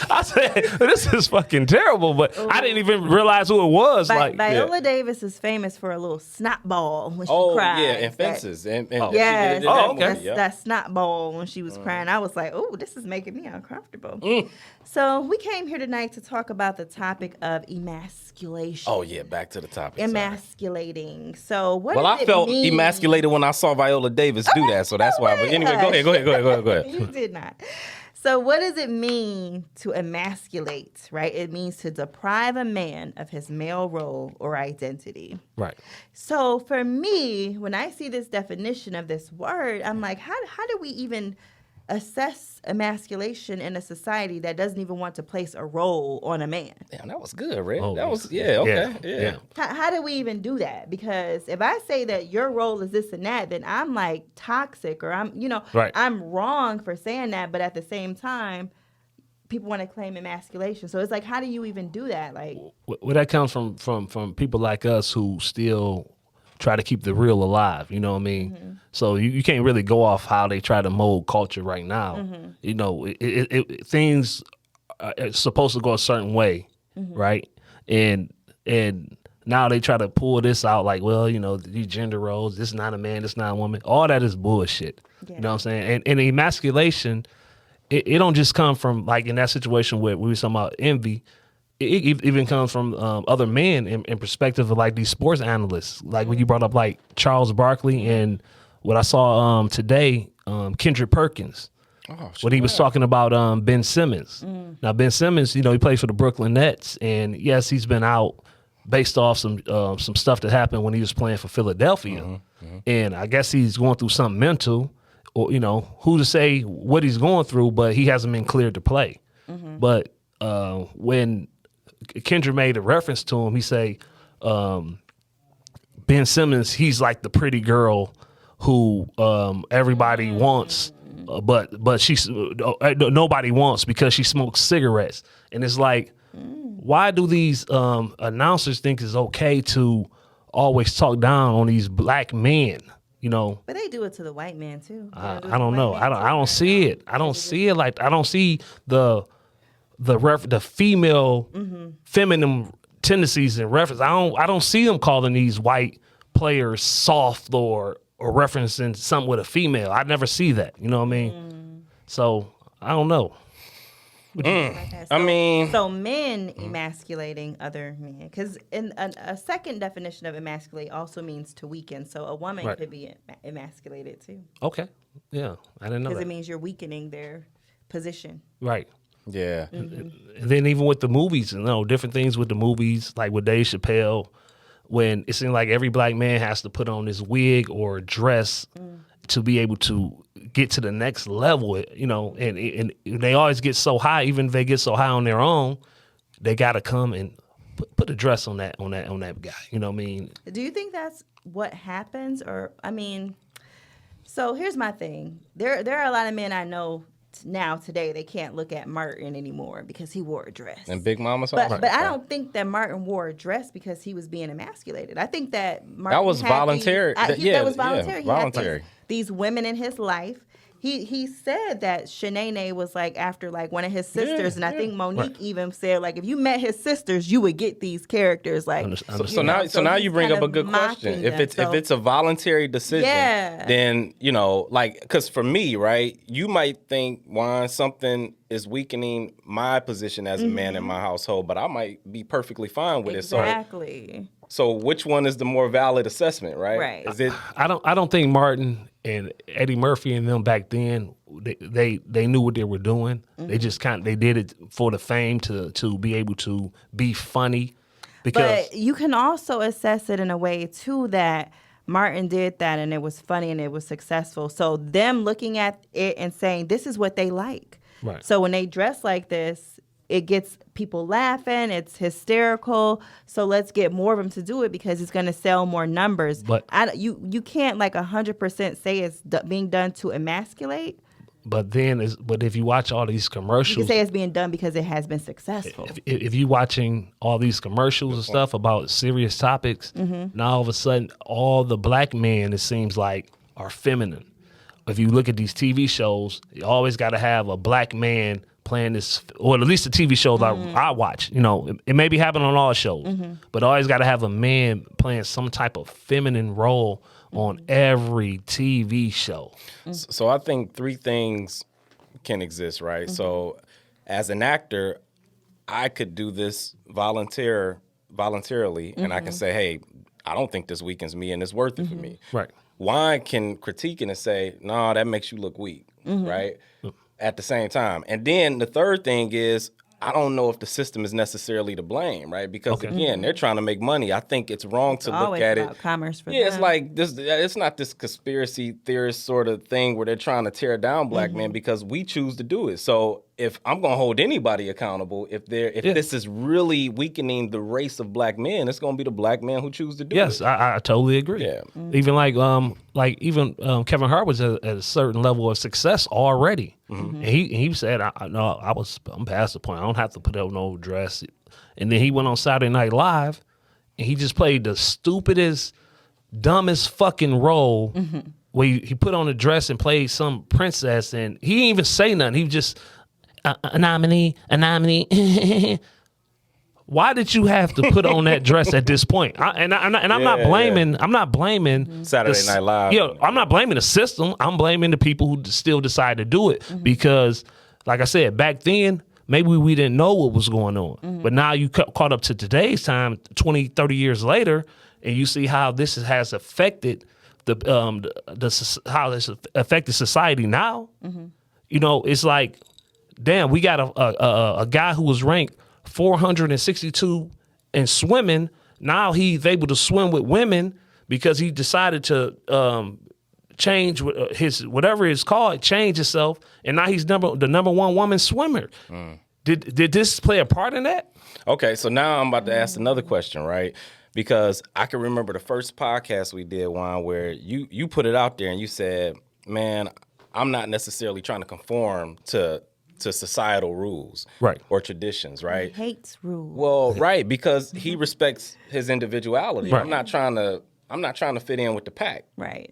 I said, "This is fucking terrible." But I didn't even realize who it was. Viola Davis is famous for a little snot ball when she Oh cries. yeah, and fences. And she did Yes. it in that okay. movie, yeah. That snot ball when she was crying. I was like, oh, this is making me uncomfortable. So we came here tonight to talk about the topic of emasculation. Oh yeah, back to the topic. sorry. Emasculating. So what Well, does I it felt mean? emasculated when I saw Viola Davis do that, so that's why. But anyway, go ahead. You did not. So what does it mean to emasculate, right? It means to deprive a man of his male role or identity. Right. So for me, when I see this definition of this word, I'm like, how do we even assess emasculation in a society that doesn't even want to place a role on a man? Damn, that was good, Red. Oh, that was yeah. okay. Yeah. Yeah. How do we even do that? Because if I say that your role is this and that, then I'm like toxic or Right. I'm wrong for saying that. But at the same time, people want to claim emasculation. So it's like, how do you even do that? Like, Well, that comes from people like us who still try to keep the real alive. You know what I mean? So you can't really go off how they try to mold culture right now. You know, things are supposed to go a certain way, right? And now they try to pull this out like, well, these gender roles, this is not a man, this is not a woman. All that is bullshit. Yeah. You know what I'm saying? And emasculation, it don't just come from, like, in that situation where we were talking about envy. It even comes from other men in perspective of, like, these sports analysts. Like when you brought up, like, Charles Barkley and what I saw today, Kendrick Perkins. When he was talking about Ben Simmons. Now, Ben Simmons, he plays for the Brooklyn Nets. And, yes, he's been out based off some stuff that happened when he was playing for Philadelphia. And I guess he's going through something mental. Or, who to say what he's going through, but he hasn't been cleared to play. But when Kendrick made a reference to him, he say, Ben Simmons, he's like the pretty girl who everybody wants, but she's nobody wants because she smokes cigarettes. And it's like, why do these announcers think it's okay to always talk down on these black men? but they do it to the white man too. I don't know. I don't see it. I don't see it like I don't see the female feminine tendencies and reference. I don't see them calling these white players soft or referencing something with a female. I never see that. You know what I mean? So I don't know. So men emasculating other men, because in a second definition of emasculate also means to weaken. So a woman Right. could be emasculated too, Okay. Yeah, I didn't know because that. it means you're weakening their position. Right. Yeah. And then even with the movies, different things with the movies, like with Dave Chappelle, when it seems like every black man has to put on this wig or dress to be able to get to the next level, and they always get so high. Even if they get so high on their own, they got to come and put a dress on that guy. You know what I mean? Do you think that's what happens? Or, so here's my thing. There are a lot of men I know now today, they can't look at Martin anymore because he wore a dress. And Big Mama saw But I don't think that Martin wore a dress because he was being emasculated. I think that Martin That was had voluntary. that was voluntary. He had voluntary. these women in his life. He said that Shanae was like after like one of his sisters, and I think Monique even said like if you met his sisters, you would get these characters. Like So now you bring up a good question. If it's a voluntary decision, then because for me, right, you might think, Juan, something is weakening my position as a man in my household, but I might be perfectly fine with it. Exactly. So which one is the more valid assessment, right? Right. Is it? I don't think Martin and Eddie Murphy and them back then they knew what they were doing. They just they did it for the fame to be able to be funny. Because But you can also assess it in a way too that Martin did that, and it was funny, and it was successful. So them looking at it and saying, this is what they like. Right. So when they dress like this, it gets people laughing. It's hysterical. So let's get more of them to do it because it's going to sell more numbers. But you can't like 100% say it's being done to emasculate. But if you watch all these commercials, You can say it's being done because it has been successful. if you watching all these commercials and stuff about serious topics, now all of a sudden all the black men, it seems like, are feminine. If you look at these TV shows, you always got to have a black man playing this, or at least the TV shows I watch. You know, it may be happening on all shows, but always got to have a man playing some type of feminine role on every TV show. So I think three things can exist, right? So as an actor, I could do this voluntarily, and I can say, hey, I don't think this weakens me and it's worth it for me. Right. Juan can critique it and say, no, that makes you look weak, right? At the same time. And then the third thing is, I don't know if the system is necessarily to blame, right? Because again, they're trying to make money. I think it's wrong to look at it. Commerce for It's them. like this. It's not this conspiracy theorist sort of thing where they're trying to tear down black men because we choose to do it. So if I'm going to hold anybody accountable, if this is really weakening the race of black men, it's going to be the black men who choose to do it. Yes, I totally agree. Yeah. Even Kevin Hart was at a certain level of success already. And he said, I'm past the point. I don't have to put up no dress. And then he went on Saturday Night Live and he just played the stupidest, dumbest fucking role where he put on a dress and played some princess, and he didn't even say nothing. He was just a nominee. Why did you have to put on that dress at this point? I'm not blaming Saturday Night Live. I'm not blaming the system. I'm blaming the people who still decide to do it because, like I said, back then maybe we didn't know what was going on. But now you caught up to today's time, 20, 30 years later, and you see how this has affected how this affected society now. You know, it's like, damn, we got a guy who was ranked 462 in swimming. Now he's able to swim with women because he decided to change his whatever it's called, change himself, and now he's the number one woman swimmer. Did this play a part in that? Okay, so now I'm about to ask another question, right? Because I can remember the first podcast we did, Juan, where you put it out there and you said, man, I'm not necessarily trying to conform to societal rules, right, or traditions, right? He hates rules. Well, right, because he respects his individuality. Right. I'm not trying to fit in with the pack. Right.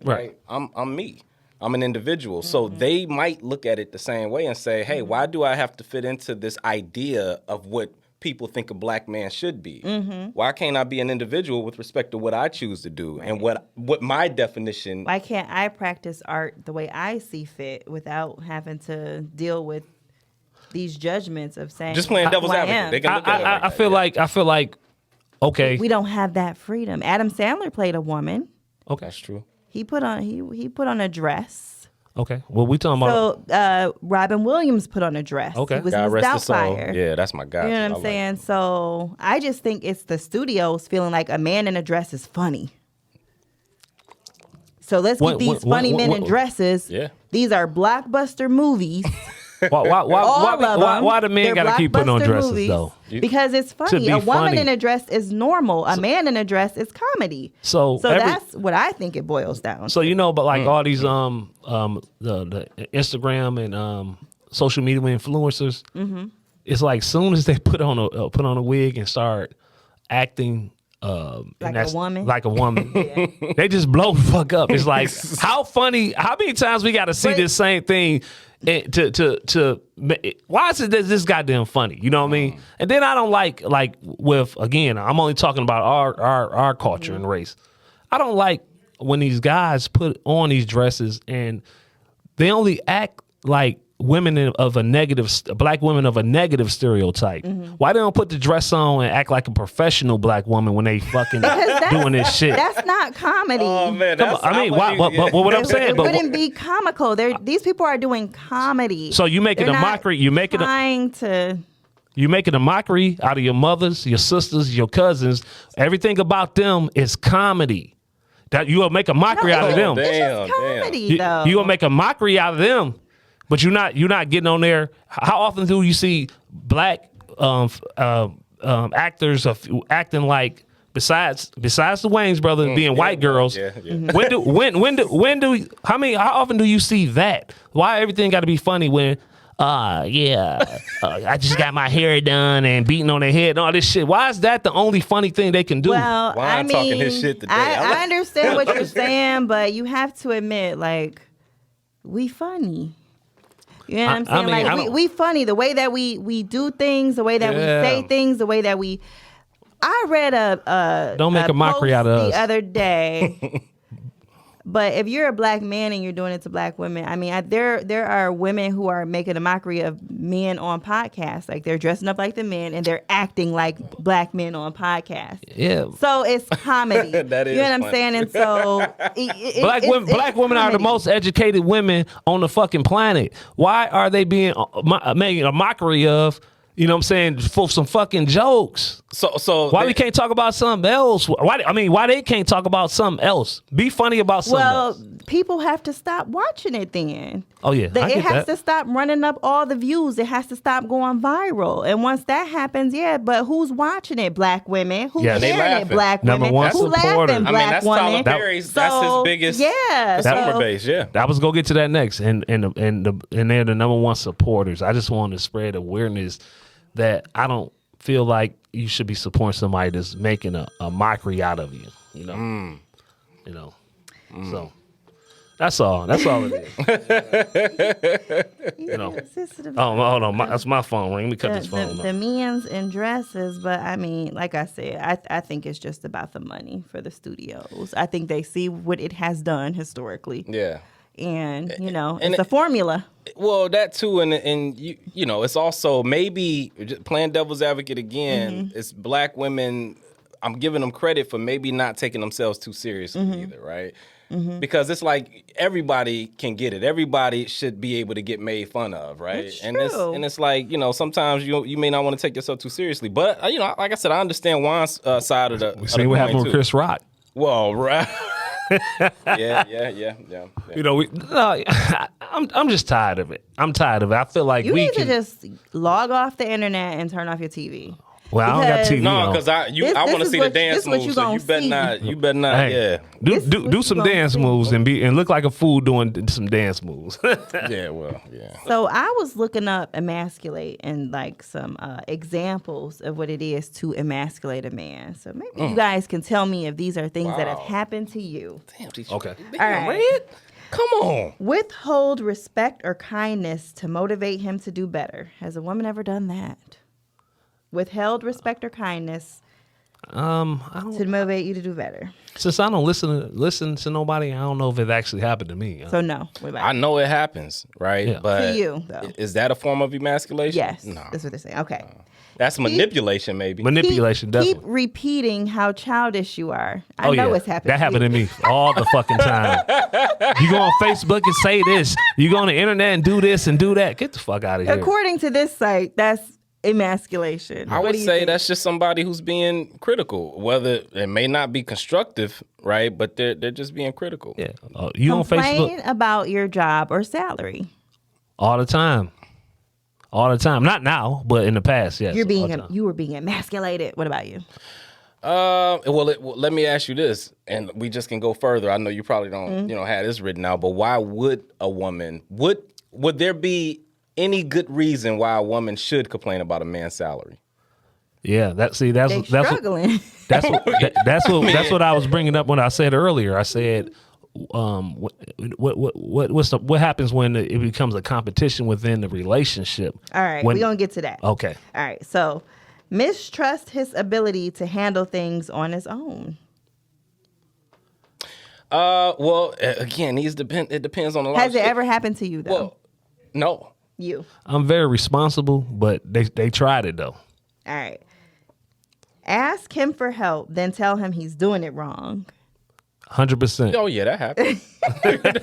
I'm me. I'm an individual. So they might look at it the same way and say, hey, why do I have to fit into this idea of what people think a black man should be? Why can't I be an individual with respect to what I choose to do and what my definition? Why can't I practice art the way I see fit without having to deal with these judgments of saying Just playing devil's who I advocate. am? They can look at it like I feel like okay. We don't have that freedom. Adam Sandler played a woman. Okay, That's true. He put on a dress. Okay, well we talking about. So Robin Williams put on a dress. Okay. He was God Miss rest his soul. Doubtfire. Yeah, that's my guy. You know what I'm saying? So I just think it's the studios feeling like a man in a dress is funny. So let's get these funny men in dresses. Yeah. These are blockbuster movies. Why the men got to keep putting on Blockbuster dresses movies, though? Because it's To funny. be A woman funny. in a dress is normal. A man in a dress is comedy. So that's what I think it boils down. So you know, but like all these the Instagram and social media influencers, it's like soon as they put on a wig and start acting Like a woman? like a woman, they just blow the fuck up. It's like how many times we got to see But- this same thing why is it this goddamn funny? You know what I mean? And then I don't like with, again, I'm only talking about our culture and race. I don't like when these guys put on these dresses and they only act like women of a negative, black women of a negative stereotype. Why they don't put the dress on and act like a professional black woman when they fucking doing this shit? That's not comedy. Oh man, Come on, I mean, why, but what I'm saying, It wouldn't be comical. These people are doing comedy. So you making They're a not mockery? You making a mockery out of your mothers, your sisters, your cousins. Everything about them is comedy. That you gonna make a mockery out of them. It's Damn, just comedy, You though. gonna make a mockery out of them, but you're not getting on there. How often do you see black actors acting like besides the Wayans brothers being white girls? Yeah, yeah. How often do you see that? Why everything got to be funny when? I just got my hair done and beating on their head and all this shit. Why is that the only funny thing they can do? Well, Juan I mean, talking his shit today. I understand what you're saying, but you have to admit, like, we funny. You know what I'm saying? I mean, we funny. The way that we do things, the way that we say things, the way that we. I read a Don't make a mockery post out of us the other day. But if you're a black man and you're doing it to black women, I mean, there are women who are making a mockery of men on podcasts. Like, they're dressing up like the men and they're acting like black men on podcasts. Yeah. So it's comedy. That is you know what I'm funny. saying? And so Black women are the most educated women on the fucking planet. Why are they being making a mockery of? You know what I'm saying? For some fucking jokes. So Why we can't talk about something else? Why they can't talk about something else? Be funny about something else. Well, people have to stop watching it then. Oh, yeah. I It get has that. to stop running up all the views. It has to stop going viral. And once that happens, but who's watching it? Black women. Who's Yes. They sharing it? laughing. Black Number women. one Who supporter. laughing? I mean, Black that's women. Tyler Perry's. That's his biggest customer base. Yeah. I was gonna get to that next, and they're the number one supporters. I just want to spread awareness that I don't feel like you should be supporting somebody that's making a mockery out of you. You know, So that's all. That's all it is. You know. Oh, hold on. That's my phone ring. Let me cut this phone The off. men's in dresses, but I mean, like I said, I think it's just about the money for the studios. I think they see what it has done historically. Yeah. And, And it's a formula. Well, that too, and you know, it's also maybe playing devil's advocate again. It's black women. I'm giving them credit for maybe not taking themselves too seriously either, right? Because it's like everybody can get it. Everybody should be able to get made fun of, right? That's and true. it's like, sometimes you may not want to take yourself too seriously, but like I said, I understand Juan's side of the. See what happened with Chris Rock. Well, right. yeah. You know, I'm just tired of it. I'm tired of it. I feel like You we need can. to just log off the internet and turn off your TV. Well, I don't got Because- TV. No, on. because I This want to is see what- the dance this what moves. you So gonna you better see. not. You better not. Hey, Yeah. This is do what some you gonna dance see. moves and look like a fool doing some dance moves. Yeah. Well. Yeah. So I was looking up emasculate and like some examples of what it is to emasculate a man. So maybe you guys can tell me if these are things that have Wow. happened to you. Damn, Okay. All right. Red? Come on. Withhold respect or kindness to motivate him to do better. Has a woman ever done that? Withheld respect or kindness I don't. to motivate you to do better. Since I don't listen to nobody, I don't know if it actually happened to me. So no. What about I know it happens, right? Yeah. But To you, though. is that a form of emasculation? Yes, No. that's what they're saying. Okay. That's manipulation, maybe. Manipulation, Keep definitely. repeating how childish you are. I know it's happened. That happened to me all the fucking time. You go on Facebook and say this. You go on the internet and do this and do that. Get the fuck out of here. According to this site, that's emasculation. I What would do you say think? that's just somebody who's being critical. Whether it may not be constructive, right? But they're just being critical. Yeah. You on Complain Facebook about your job or salary. all the time. All the time. Not now, but in the past, yes. You all the were being emasculated. What about you? Well, let me ask you this, and we just can go further. I know you probably don't, have this written out, but why would a woman would there be any good reason why a woman should complain about a man's salary? Yeah, that's They struggling. that's what I was bringing up when I said earlier. I said, what happens when it becomes a competition within the relationship? All right, When- we're going to get to that. Okay. All right, so mistrust his ability to handle things on his own. Well, again, it depends on a lot. Has of it shit. ever happened to you, though? Well, no. You. I'm very responsible, but they tried it though. All right. Ask him for help, then tell him he's doing it wrong. 100%. Oh yeah, that happened.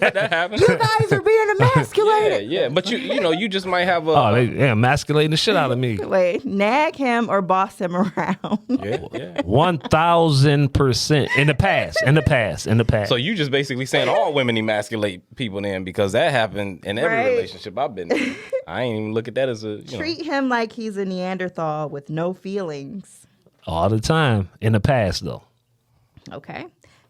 that happened. You guys are being emasculated. Yeah. But you just might have a. Oh, they emasculating the shit out of me. Wait, nag him or boss him around. Yeah. 1,000% in the past. So you just basically saying all women emasculate people then, because that happened in every Right. relationship I've been in. I ain't even look at that as a Treat him like he's a Neanderthal with no feelings. All the time in the past, though. Okay.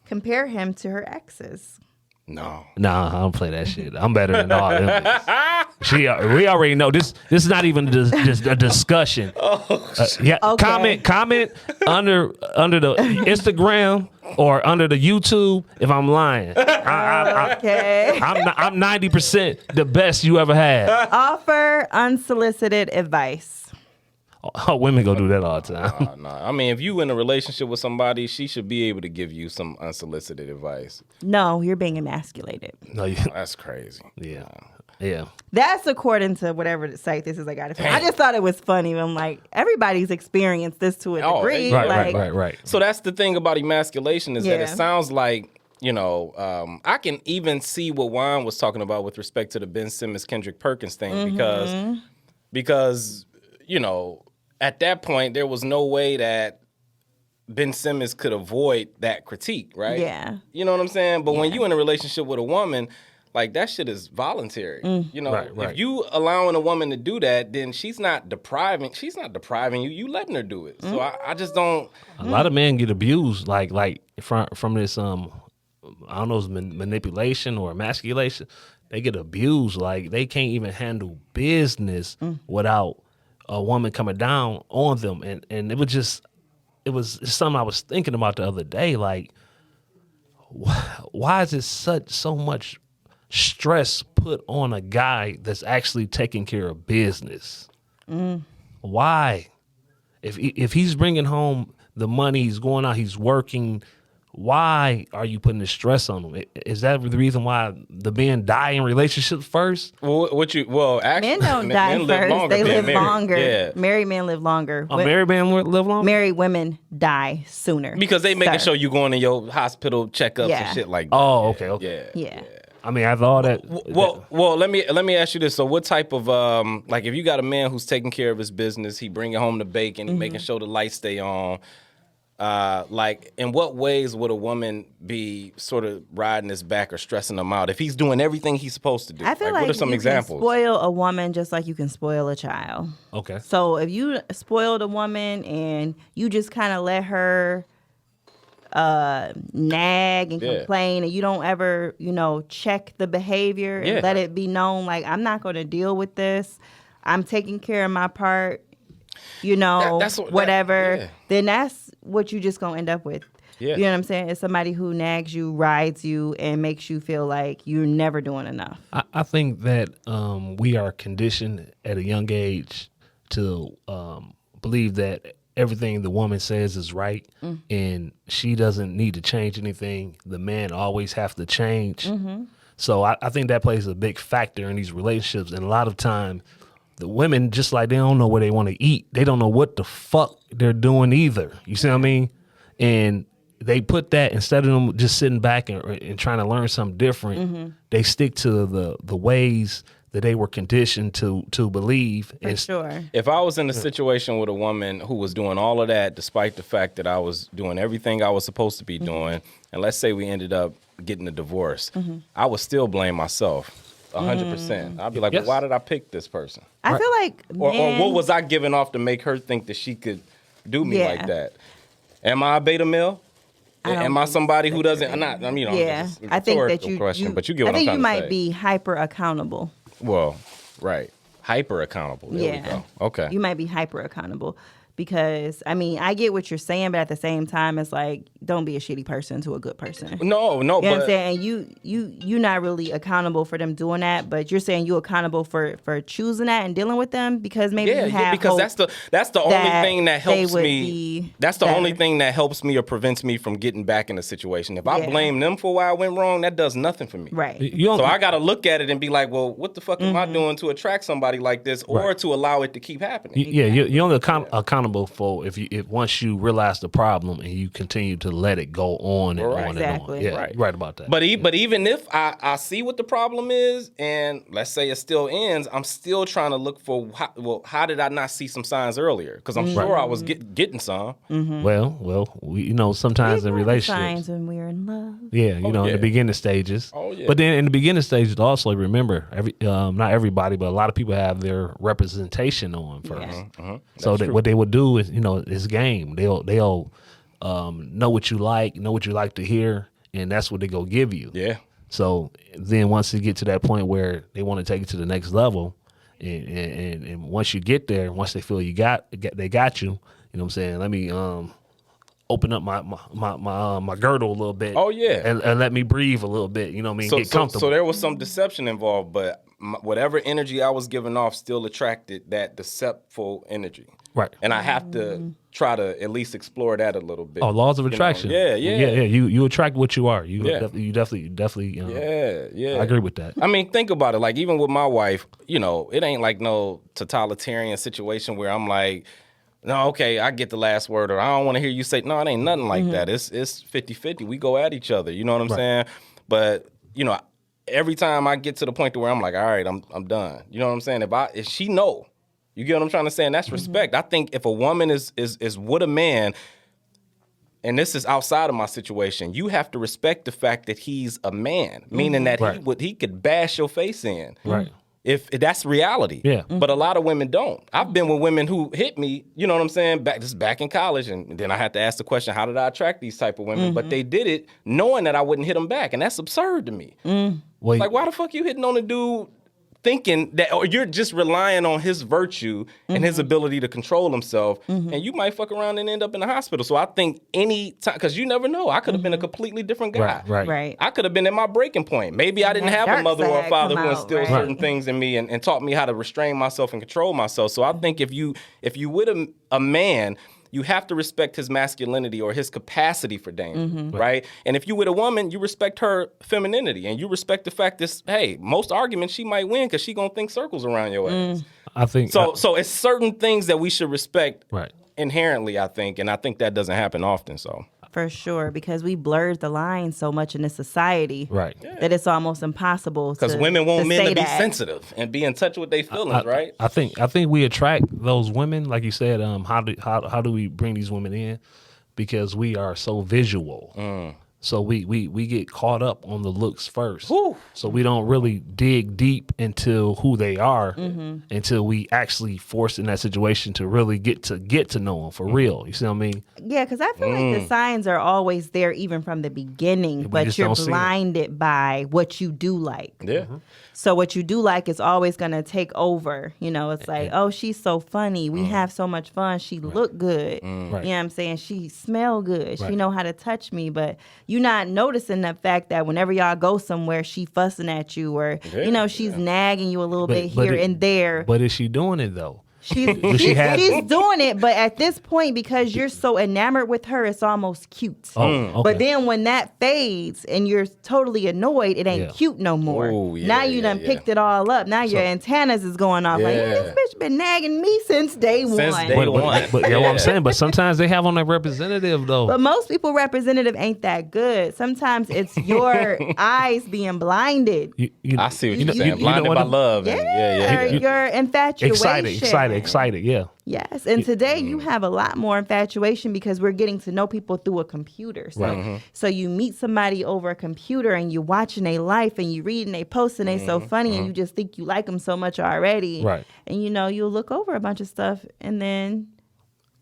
Compare him to her exes. No. Nah, I don't play that shit. I'm better than all of them. We already know this. This is not even just a discussion. Yeah. Okay. Comment under the Instagram or under the YouTube if I'm lying. Okay. I'm 90% the best you ever had. Offer unsolicited advice. Oh, women go do that all the time. No. I mean, if you in a relationship with somebody, she should be able to give you some unsolicited advice. No, you're being emasculated. No, That's crazy. yeah. That's according to whatever the site this is I got it from. I just thought it was funny. I'm like, everybody's experienced this to a Oh, degree. Right, like, right. So that's the thing about emasculation is that Yeah. it sounds like, I can even see what Juan was talking about with respect to the Ben Simmons, Kendrick Perkins thing Mm-hmm. because, at that point, there was no way that Ben Simmons could avoid that critique, right? Yeah. You know what I'm saying? But when you in a relationship with a woman, like that shit is voluntary. Right. If you allowing a woman to do that, then she's not depriving you. You letting her do it. So I just don't. A lot of men get abused, like from this I don't know, manipulation or emasculation. They get abused, like they can't even handle business without a woman coming down on them, and it was something I was thinking about the other day. Like, why is it so much stress put on a guy that's actually taking care of business? Why? If he's bringing home the money, he's going out, he's working. Why are you putting the stress on them? Is that the reason why the men die in relationships first? Actually, Men don't die men live first. longer They than live married. longer. Yeah. Married men live longer. A married man live long? Married women die sooner. Because they making Sir. sure you going to your hospital checkups Yeah. and shit like that. Oh, okay. Yeah. I mean, after all that. Well, let me ask you this. So, what type of like if you got a man who's taking care of his business, he bringing home the bacon, he making sure the lights stay on. Like, in what ways would a woman be sort of riding his back or stressing him out if he's doing everything he's supposed to do? I feel like what are some you examples? can spoil a woman just like you can spoil a child. Okay. So if you spoiled a woman and you just kind of let her nag and complain and you don't ever, check the behavior and let it be known, like, I'm not going to deal with this. I'm taking care of my part, whatever. Then that's what you just going to end up with. Yeah. You know what I'm saying? It's somebody who nags you, rides you, and makes you feel like you're never doing enough. I think that we are conditioned at a young age to believe that everything the woman says is right, and she doesn't need to change anything. The man always have to change. So I think that plays a big factor in these relationships. And a lot of time, the women, just like they don't know where they want to eat, they don't know what the fuck they're doing either. You see what I mean? And they put that, instead of them just sitting back and trying to learn something different, they stick to the ways that they were conditioned to believe. For sure. If I was in a situation with a woman who was doing all of that, despite the fact that I was doing everything I was supposed to be doing, and let's say we ended up getting a divorce, I would still blame myself 100%. I'd be like, Yes. well, why did I pick this person? I feel like Or men, what was I giving off to make her think that she could do me Yeah. like that? Am I a beta male? I don't Am I think somebody who that doesn't? you're I'm not. yeah, it's a I think that rhetorical question, but you get what I think I'm you trying might to say. be hyper accountable. Well, right. Hyper accountable. There we go. Okay. You might be hyper accountable because, I mean, I get what you're saying, but at the same time, it's like, don't be a shitty person to a good person. No, You know what I'm but saying? You're not really accountable for them doing that, but you're saying you're accountable for choosing that and dealing with them because maybe you have because hope that's the only that thing that they helps would me. be That's the only better. thing that helps me or prevents me from getting back in a situation. If I Yeah. blame them for why I went wrong, that does nothing for me. Right. You don't, So I got to look at it and be like, well, what the fuck am I Mm-hmm. doing to attract somebody like this, or Right. to allow it to keep happening? you're only accountable for if once you realize the problem and you continue to let it go on and on and on. Exactly. Yeah, Right. you're right about that. But even if I see what the problem is, and let's say it still ends, I'm still trying to look for how did I not see some signs earlier? Because I'm sure I was getting some. Well, we, sometimes in relationships, signs when we're in love. yeah, in the beginning stages. Oh, yeah. But then in the beginning stages, also remember, not everybody, but a lot of people have their representation on first. So what they will do is, it's game. They'll know what you like to hear, and that's what they go give you. Yeah. So then once you get to that point where they want to take it to the next level, and once you get there, once they feel they got you, what I'm saying? Let me open up my girdle a little bit. Oh, yeah. And let me breathe a little bit. You know what I mean? Get comfortable. So there was some deception involved, but whatever energy I was giving off still attracted that deceptful energy. Right. And I have to try to at least explore that a little bit. Oh, laws of attraction. Yeah. You attract what you are. You definitely. Yeah. I agree with that. I mean, think about it. Like, even with my wife, it ain't like no totalitarian situation where I'm like, no, okay, I get the last word, or I don't want to hear you say, no, it ain't nothing like that. It's 50-50. We go at each other. You know what I'm saying? But, every time I get to the point to where I'm like, all right, I'm done. You know what I'm saying? If she know, you get what I'm trying to say? And that's respect. I think if a woman is with a man, and this is outside of my situation, you have to respect the fact that he's a man, meaning that he could bash your face in. Right. If that's reality. Yeah. But a lot of women don't. I've been with women who hit me, you know what I'm saying, back in college, and then I had to ask the question, how did I attract these type of women? But they did it knowing that I wouldn't hit them back, and that's absurd to me. Well, Like, why the fuck you hitting on a dude thinking that, or you're just relying on his virtue and his ability to control himself, and you might fuck around and end up in the hospital. So I think any time, because you never know, I could have been a completely different guy. Right. I could have been at my breaking point. Maybe I didn't That have a dark mother or a side father come who out, instilled right. certain things in me and taught me how to restrain myself and control myself. So I think if you with a man, you have to respect his masculinity or his capacity for danger, right? And if you with a woman, you respect her femininity, and you respect the fact that, hey, most arguments she might win because she gonna think circles around your ass. I think So it's certain things that we should respect Right. inherently, I think, and I think that doesn't happen often. So For sure, because we blurred the line so much in this society Right. that it's almost impossible because to women want men say to be that. sensitive and be in touch with their feelings, right? I think we attract those women, like you said. How do we bring these women in? Because we are so visual. So we get caught up on the looks first. Whew. So we don't really dig deep into who they are until we actually force in that situation to really get to know them for real. You see what I mean? Yeah, because I feel like the signs are always there even from the beginning, but just you're don't see 'em. blinded by what you do like. Yeah. So what you do like is always going to take over. It's like, oh, she's so funny. We have so much fun. She look good. You know what I'm saying? She smell good. She know how to touch me. But you're not noticing the fact that whenever y'all go somewhere, she fussing at you or, she's nagging you a little bit here and there. But is she doing it though? She's doing it, but at this point, because you're so enamored with her, it's almost cute. Oh, okay. But then when that fades and you're totally annoyed, it ain't cute no more. Oh, yeah, now you done picked it all up. Now your antennas is going off. Like, this bitch been nagging me since day one. But you know what I'm saying? But sometimes they have on their representative though. But most people representative ain't that good. Sometimes it's your eyes being blinded. I see what you're saying. you know Blinded what by I'm- love. Your infatuation. Excited, yeah. Yes, and today you have a lot more infatuation because we're getting to know people through a computer. So you meet somebody over a computer and you're watching their life and you reading they posts and they so funny and you just think you like them so much already. Right. And you'll look over a bunch of stuff and then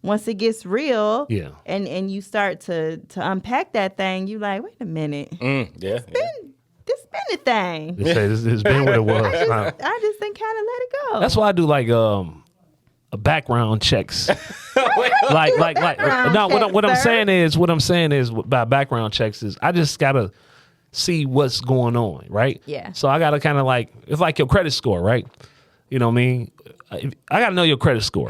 once it gets real and you start to unpack that thing, you like, wait a minute. Yeah. This been a thing. It's been what it was. I just didn't kind of let it go. That's why I do like background checks. What I'm saying is by background checks is I just gotta see what's going on, right? Yeah. So I gotta kind of it's like your credit score, right? You know what I mean? I gotta know your credit score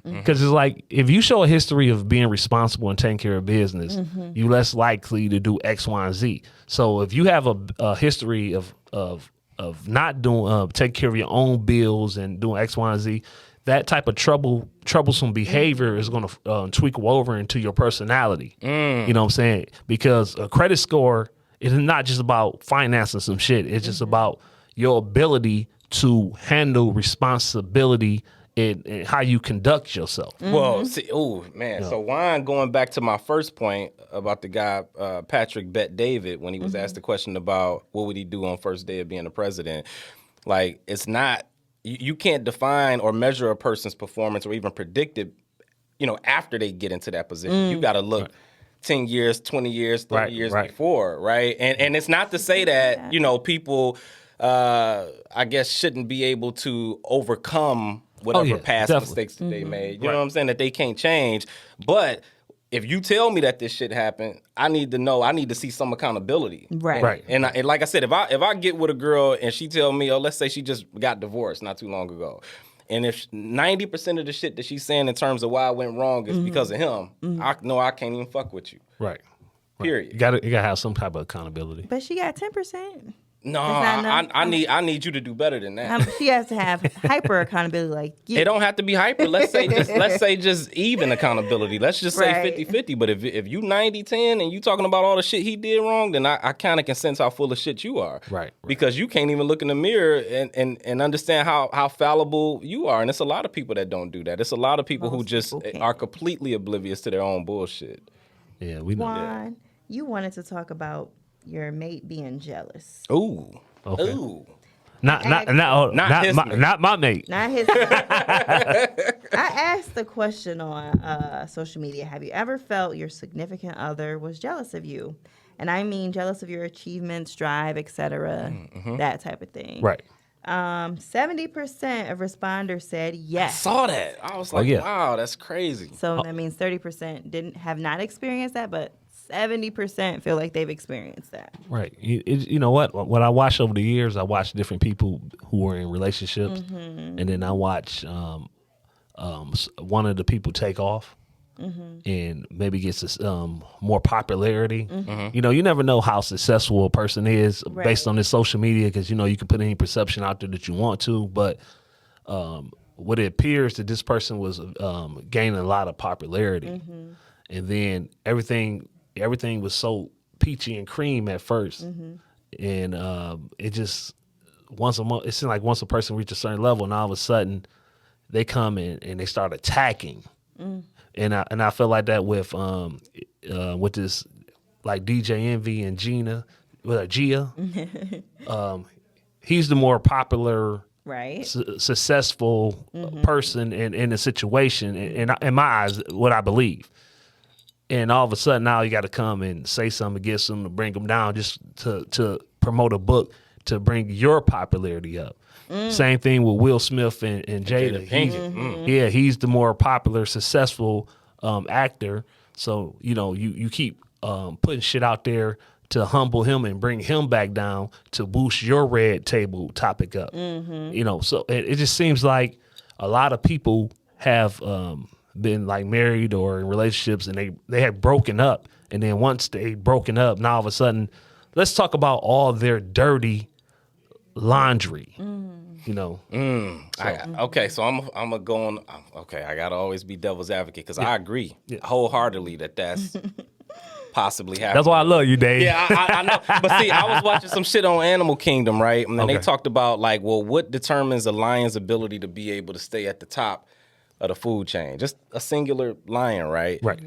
because it's like if you show a history of being responsible and taking care of business, you're less likely to do X, Y, and Z. So if you have a history of not doing taking care of your own bills and doing X, Y, and Z, that type of troublesome behavior is going to tweak over into your personality. You know what I'm saying? Because a credit score is not just about financing some shit. It's just about your ability to handle responsibility and how you conduct yourself. Well, see, so Juan, going back to my first point about the guy, Patrick Bet David, when he was asked the question about what would he do on first day of being the president, like, it's not, you can't define or measure a person's performance or even predict it, after they get into that position. You got to look 10 years, 20 years, 30 years before, right? And it's not to say that, people, I guess, shouldn't be able to overcome whatever past mistakes that they made. You know what I'm saying? That they can't change. But if you tell me that this shit happened, I need to know. I need to see some accountability. Right. And like I said, if I get with a girl and she tell me, let's say she just got divorced not too long ago, and if 90% of the shit that she's saying in terms of why I went wrong is because of him, I know I can't even fuck with you. Right. Period. You gotta have some type of accountability. But she got 10%. No, I need you to do better than that. She has to have hyper accountability. Like, It don't have to be hyper. Let's say just even accountability. Let's just say 50-50. But if you 90-10 and you talking about all the shit he did wrong, then I kind of can sense how full of shit you are. Right. Because you can't even look in the mirror and understand how fallible you are. And it's a lot of people that don't do that. It's a lot of people who just are completely oblivious to their own bullshit. Yeah, we know that. Juan, you wanted to talk about your mate being jealous. Ooh. Okay. Ooh. Not my mate. Not his. I asked the question on social media. Have you ever felt your significant other was jealous of you? And I mean jealous of your achievements, drive, etc., that type of thing. Right. 70% of responders said yes. I saw that. I was like, wow, that's crazy. So that means 30% have not experienced that, but 70% feel like they've experienced that. Right. You know what? What I watched over the years, I watched different people who were in relationships, and then I watched one of the people take off and maybe gets this, more popularity. You never know how successful a person is based on this social media because, you can put any perception out there that you want to, but what it appears that this person was gaining a lot of popularity. And then everything was so peachy and cream at first. And it just, it seemed like once a person reached a certain level and all of a sudden they come in and they start attacking. And I feel like that with this, like DJ Envy and Gia. He's the more popular, successful person in the situation, in my eyes, what I believe. And all of a sudden now you got to come and say something against them to bring them down just to promote a book to bring your popularity up. Same thing with Will Smith and Jada. He's the more popular, successful actor. So, you keep putting shit out there to humble him and bring him back down to boost your red table topic up. So it just seems like a lot of people have been like married or in relationships and they had broken up, and then once they broken up, now all of a sudden let's talk about all their dirty laundry. Okay, so I'm gonna go on. Okay, I gotta always be devil's advocate because I agree wholeheartedly that's possibly happening. That's why I love you, Dave. Yeah, I know. But see, I was watching some shit on Animal Kingdom, right? And then they talked about like, well, what determines a lion's ability to be able to stay at the top of the food chain? Just a singular lion, right? Right.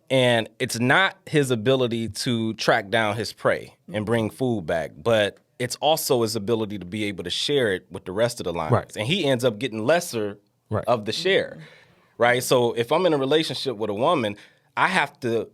And it's not his ability to track down his prey and bring food back, but it's also his ability to be able to share it with the rest of the lions. Right. And he ends up getting lesser of the share, right? So if I'm in a relationship with a woman, I have to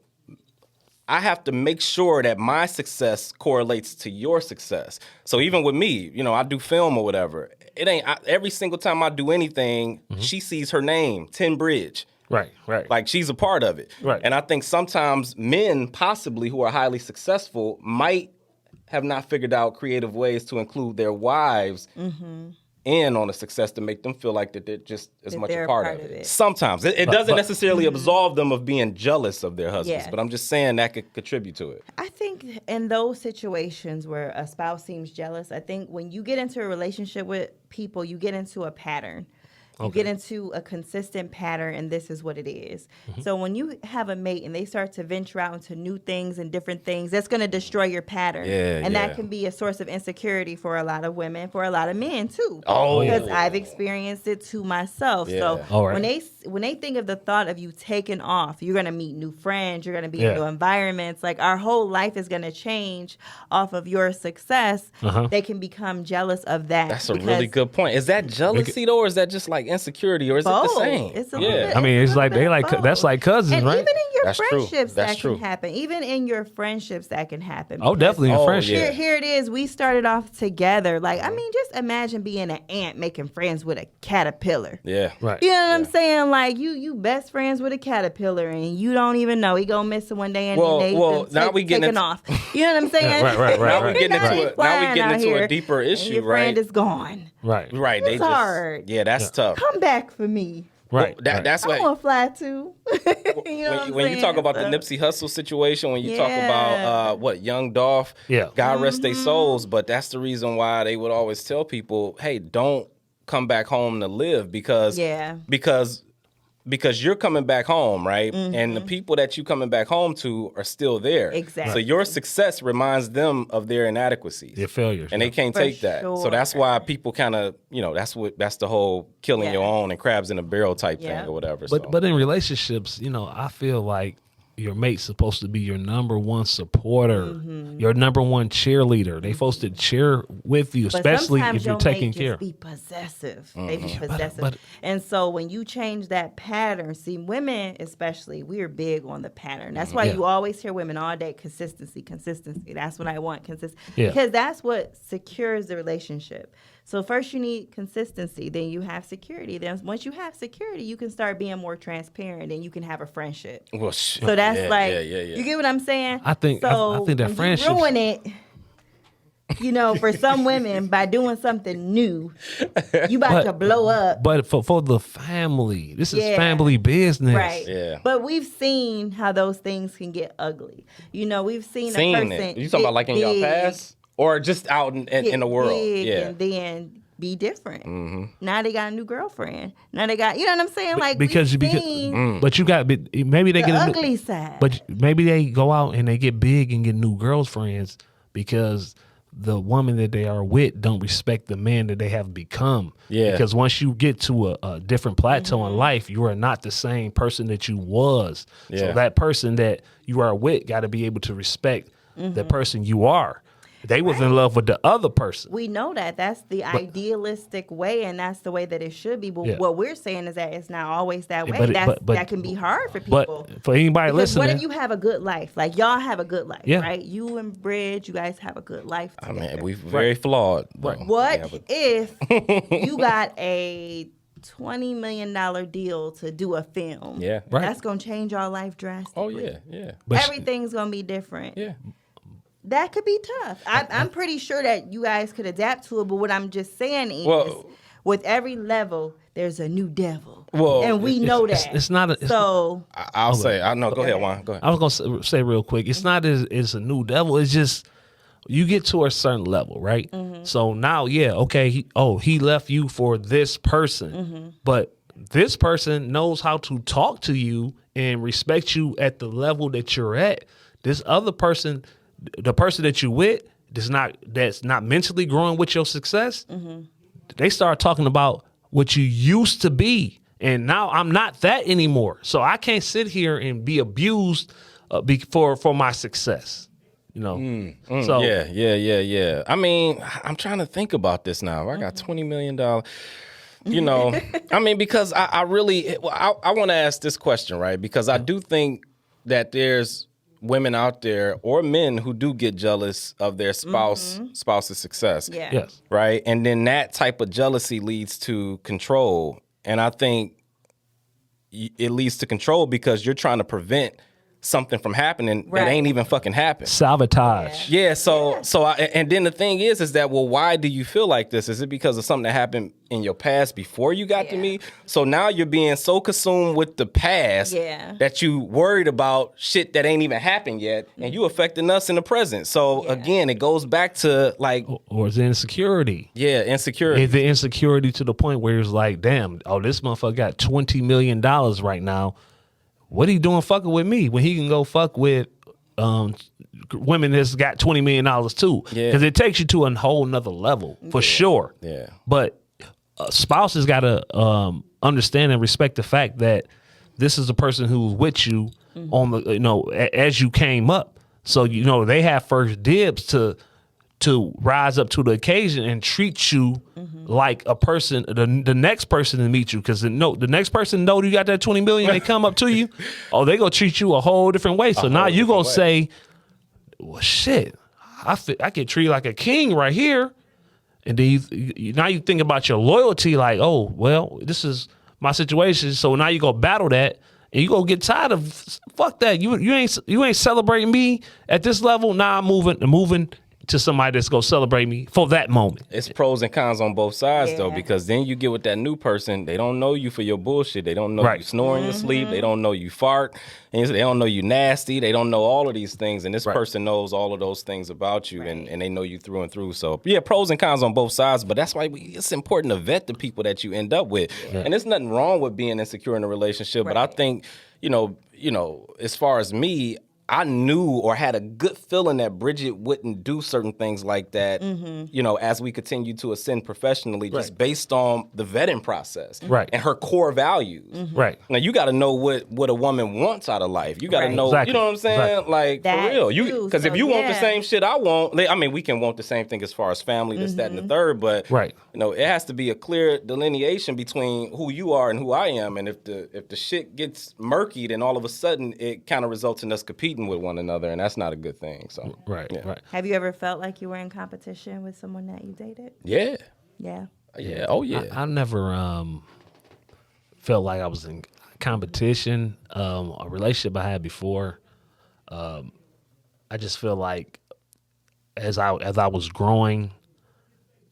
make sure that my success correlates to your success. So even with me, I do film or whatever. It ain't every single time I do anything, she sees her name, 10 Bridge. Right. Like she's a part of it. Right. And I think sometimes men possibly who are highly successful might have not figured out creative ways to include their wives in on the success to make them feel like that they're just as much a part of it. Sometimes. It doesn't necessarily absolve them of being jealous of their husbands, but I'm just saying that could contribute to it. I think in those situations where a spouse seems jealous, I think when you get into a relationship with people, you get into a pattern. You get into a consistent pattern, and this is what it is. So when you have a mate and they start to venture out into new things and different things, that's going to destroy your pattern. And that can be a source of insecurity for a lot of women, for a lot of men too. Because I've experienced it too myself. So when they think of the thought of you taking off, you're going to meet new friends, you're going to be in new environments. Like our whole life is going to change off of your success. They can become jealous of that. That's a really good point. Is that jealousy though, or is that just like insecurity, or is it the same? It's a little bit, I mean, it's like they like both. that's like cousins, and right? even in your That's true. friendships, That's that true. can happen. Even in your friendships, that can happen. Oh, definitely in friendship. yeah. Here it is. We started off together. Like, I mean, just imagine being an ant making friends with a caterpillar. Yeah. Right. You know what I'm saying? Like you best friends with a caterpillar, and you don't even know he gonna miss it one day, and now we getting taking into- off. You know what I'm saying? Right. Now we getting Now into here, a deeper and issue, your right? friend is gone. Right. Right. It's hard. Yeah, that's tough. Come back for me. Right. That's I what. want to fly too. You know When you talk about the Nipsey Hussle situation, when you talk about Young Dolph, God rest their souls, but that's the reason why they would always tell people, hey, don't come back home to live because you're coming back home, right? And the people that you coming back home to are still there. Exactly. So your success reminds them of their inadequacies. Their failures. And they can't For take that. So that's why people kind of, that's the whole killing your own and crabs in a barrel type thing or whatever. But in relationships, I feel like your mate's supposed to be your number one supporter, your number one cheerleader. They supposed to cheer with you, especially if you're taking care. Be possessive. They be possessive. And so when you change that pattern, see, women especially, we are big on the pattern. That's why you always hear women all day, consistency. That's what I want, consistency. Because that's what secures the relationship. So first you need consistency, then you have security. Then once you have security, you can start being more transparent and you can have a friendship. Well, So that's you get what I'm saying? I think that friendship ruin it. For some women, by doing something new, you about to blow up. But for the family, this is family business. Right. Yeah. But we've seen how those things can get ugly. We've seen a person. it. You talking about like in your past? Or just out in the world? Yeah. And then be different. Now they got a new girlfriend. Now they got, you know what I'm saying? Like, because but you got maybe they the get ugly side. But maybe they go out and they get big and get new girlfriends because the woman that they are with don't respect the man that they have become. Yeah. Because once you get to a different plateau in life, you are not the same person that you was. Yeah. So that person that you are with got to be able to respect the person you are. They was in love with the other person. We know that. That's the idealistic way, and that's the way that it should be. But what we're saying is that it's not always that way. That can be hard for people. But for anybody because listening, what if you have a good life? Like, y'all have a good life, Yeah. right? You and Bridge, you guys have a good life together. I mean, we're very flawed. though. What if you got a $20 million deal to do a film? Yeah. Right. That's going to change our life drastically. Oh, yeah. But Everything's going to be different. Yeah. That could be tough. I'm pretty sure that you guys could adapt to it, but what I'm just saying is, with every level, there's a new devil. And we know that. It's not a... So... I'll say... Go ahead, Juan. Go ahead. I was going to say real quick, it's not it's a new devil. It's just you get to a certain level, right? So now, he left you for this person. But this person knows how to talk to you and respect you at the level that you're at. This other person... The person that you with that's not mentally growing with your success, they start talking about what you used to be, and now I'm not that anymore. So I can't sit here and be abused for my success. So yeah. I mean, I'm trying to think about this now. I got $20 million. I mean, because I really want to ask this question, right? Because I do think that there's women out there or men who do get jealous of their spouse's success. Yeah. yes, Right. And then that type of jealousy leads to control. And I think it leads to control because you're trying to prevent something from happening Right. that ain't even fucking happened. Sabotage. Yeah, and then the thing is that, well, why do you feel like this? Is it because of something that happened in your past before you got to me? So now you're being so consumed with the past that you worried about shit that ain't even happened yet, and you affecting us in the present. So again, it goes back to like, Or is it insecurity? yeah, insecurity. Is the insecurity to the point where it's like, damn, this motherfucker got $20 million right now. What he doing fucking with me when he can go fuck with women that's got $20 million too? Yeah. Because it takes you to a whole nother level for sure. Yeah. But spouses got to understand and respect the fact that this is a person who's with you on the, as you came up. So, they have first dibs to rise up to the occasion and treat you like a person, the next person to meet you. Because the next person know you got that 20 million, they come up to you, they gonna treat you a whole different way. So now you gonna say, well, shit, I get treated like a king right here. And then now you think about your loyalty, like, oh, well, this is my situation. So now you go battle that, and you go get tired of fuck that. You ain't celebrating me at this level. Now I'm moving to somebody that's gonna celebrate me for that moment. It's pros and cons on both sides though, because then you get with that new person, they don't know you for your bullshit. They don't know you snore in your sleep. They don't know you fart. And they don't know you nasty. They don't know all of these things. And this person knows all of those things about you, and they know you through and through. So yeah, pros and cons on both sides. But that's why it's important to vet the people that you end up with. And there's nothing wrong with being insecure in a relationship. But I think, as far as me, I knew or had a good feeling that Bridget wouldn't do certain things like that, as we continue to ascend professionally, just based on the vetting process and her core values. Right. Now, you got to know what a woman wants out of life. You got to know, Exactly. you know what I'm saying? Exactly. Like, That for real. too. Because if So, you want the same shit I want, we can want the same thing as far as family, this, that, and the third, but, it has to be a clear delineation between who you are and who I am. And if the shit gets murky, then all of a sudden it kind of results in us competing with one another. And that's not a good thing. So Right. Have you ever felt like you were in competition with someone that you dated? Yeah. Yeah. Yeah. Oh yeah. I never felt like I was in competition. A relationship I had before, I just feel like as I was growing,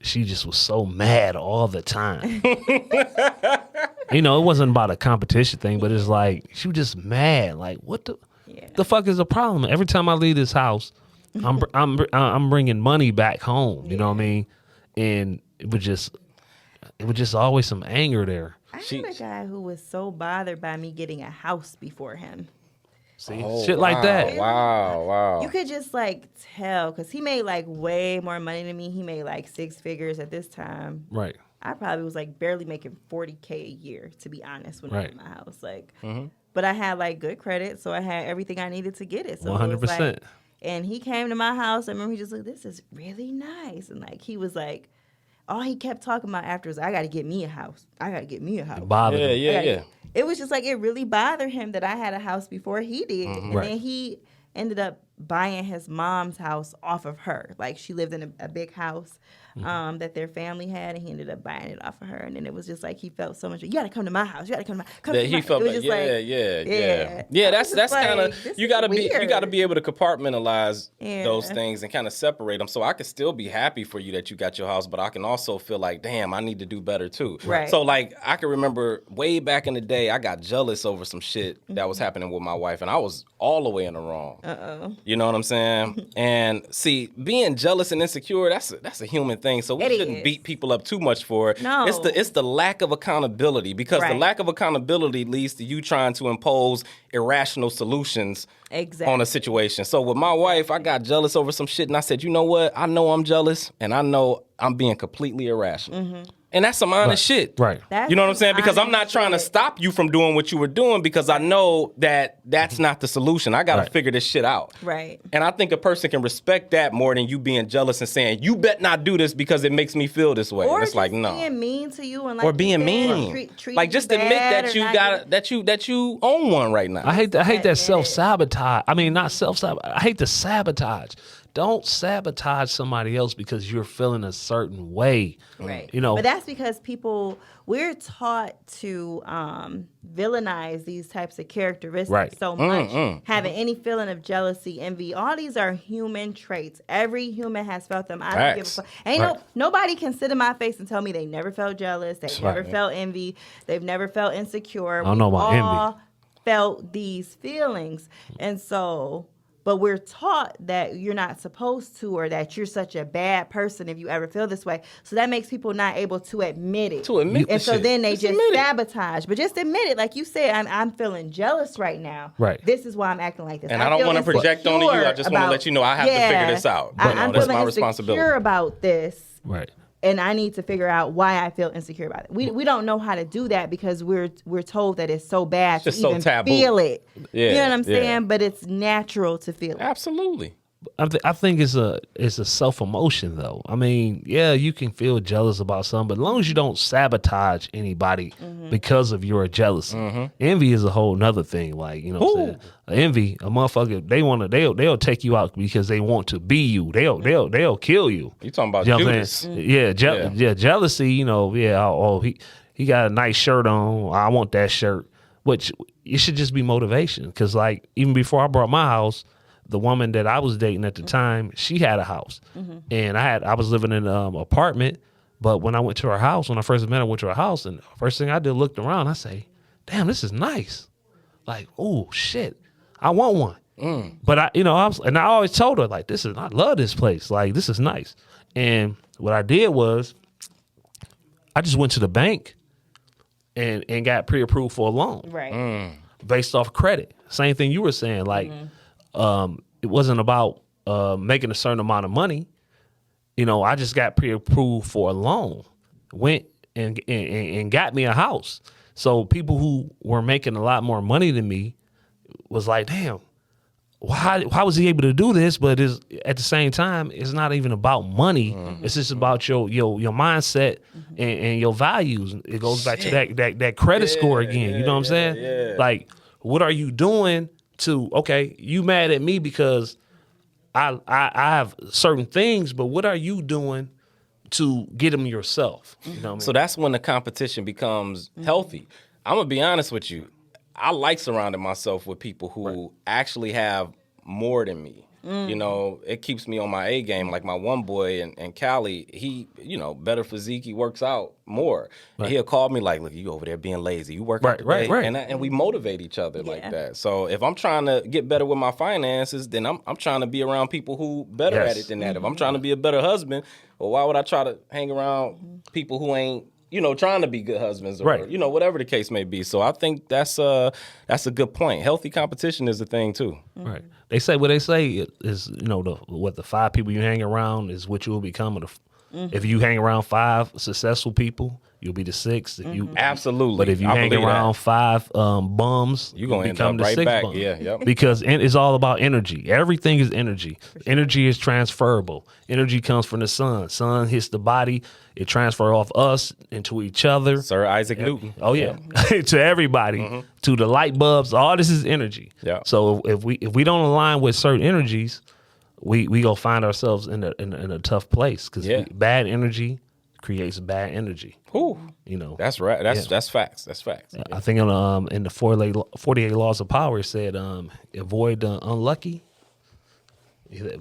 she just was so mad all the time. It wasn't about a competition thing, but it's like she was just mad. Like, what the fuck is the problem? Every time I leave this house, I'm bringing money back home. You know what I mean? And it was just always some anger there. I had a guy who was so bothered by me getting a house before him. See, shit like that. Wow. You could just tell, because he made way more money than me. He made 6 figures at this time. Right. I probably was barely making $40K a year, to be honest, when I was in my house. But I had good credit, so I had everything I needed to get it. So 100%. And he came to my house. I remember he just this is really nice. And he was all he kept talking about after was, I got to get me a house. I got to get me a house. Bothered him. Yeah. It was just it really bothered him that I had a house before he did. And then he ended up buying his mom's house off of her. She lived in a big house that their family had, and he ended up buying it off of her. And then it was just he felt so much, you got to come to my house. You got to come to my house. He felt yeah. That's kind of, you got to be able to compartmentalize those things and kind of separate them. So I could still be happy for you that you got your house, but I can also feel damn, I need to do better too. Right. So I can remember way back in the day, I got jealous over some shit that was happening with my wife, and I was all the way in the wrong. You know what I'm saying? And see, being jealous and insecure, that's a human thing. So we shouldn't beat people up too much for it. No. It's the lack of accountability, because the lack of accountability leads to you trying to impose irrational solutions on a situation. So with my wife, I got jealous over some shit, and I said, you know what? I know I'm jealous, and I know I'm being completely irrational. And that's some honest shit. Right. You know what I'm saying? Because I'm not trying to stop you from doing what you were doing, because I know that that's not the solution. I got to figure this shit out. Right. And I think a person can respect that more than you being jealous and saying, you bet not do this because it makes me feel this way. Or and it's no. being mean to you, and or being mean. Just admit that you got that you own one right now. I hate that self-sabotage. I mean, not self-sabotage. I hate the sabotage. don't sabotage somebody else because you're feeling a certain way. Right. You know, but that's because we're taught to villainize these types of characteristics so much. Having any feeling of jealousy, envy, all these are human traits. Every human has felt them. I don't give a fuck. Nobody can sit in my face and tell me they never felt jealous, they never felt envy, they've never felt insecure. I don't know about envy. Felt these feelings, and so. But we're taught that you're not supposed to, or that you're such a bad person if you ever feel this way. So that makes people not able to admit it. And so then they just sabotage. But just admit it. Like you said, I'm feeling jealous right now. Right. This is why I'm acting like this. And I don't want to project on you. I just want to let you know I have to figure this out. But I'm that's feeling my responsibility. insecure about this. Right. And I need to figure out why I feel insecure about it. We don't know how to do that because we're told that it's so bad to even feel it. Yeah, you know what I'm saying? But it's natural to feel it. Absolutely. I think it's a self-emotion though. I mean, yeah, you can feel jealous about something, but as long as you don't sabotage anybody because of your jealousy. Envy is a whole nother thing. Like, you know what I'm saying? Envy, a motherfucker, they'll take you out because they want to be you. They'll kill you. You talking about Judas? Yeah, jealousy, you know, he got a nice shirt on. I want that shirt. Which it should just be motivation. Because like even before I bought my house, the woman that I was dating at the time, she had a house, and I was living in an apartment. But when I went to her house, when I first met her, I went to her house, and the first thing I did, looked around. I say, "Damn, this is nice." Like, oh shit, I want one. But I always told her like, I love this place. Like, this is nice. And what I did was, I just went to the bank and got pre-approved for a loan, Right. Based off credit. Same thing you were saying, like. It wasn't about making a certain amount of money. You know, I just got pre-approved for a loan, went and got me a house. So people who were making a lot more money than me was like, damn, how was he able to do this? But at the same time, it's not even about money. It's just about your mindset and your values. It goes back to that credit score again. You know what I'm saying? Yeah. Like, what are you doing? Okay, you mad at me because I have certain things, but what are you doing to get them yourself? You know what I mean? So that's when the competition becomes healthy. I'm gonna be honest with you. I like surrounding myself with people who actually have more than me. You know, it keeps me on my A game. Like my one boy and Cali, he, better physique. He works out more. And he'll call me like, "Look, you over there being lazy. You work out today." Right. And we motivate each other like that. So if I'm trying to get better with my finances, then I'm trying to be around people who better at it than that. If I'm trying to be a better husband, well, why would I try to hang around people who ain't trying to be good husbands or whatever the case may be. So I think that's a good point. Healthy competition is a thing too. Right. They say what they say is, the 5 people you hang around is what you will become. If you hang around 5 successful people, you'll be the 6th. If you Absolutely. But if you hang around 5 bums, you're going to end become up the right 6th back. bum. Yeah, yep. Because it's all about energy. Everything is energy. Energy is transferable. Energy comes from the sun. Sun hits the body. It transfers off us into each other. Sir Isaac Newton. Oh yeah, to everybody, to the light bulbs. All this is energy. Yeah. So if we don't align with certain energies, we gonna find ourselves in a tough place because bad energy creates bad energy. Ooh. That's right. That's facts. That's facts. I think in the 48 laws of power, it said avoid the unlucky.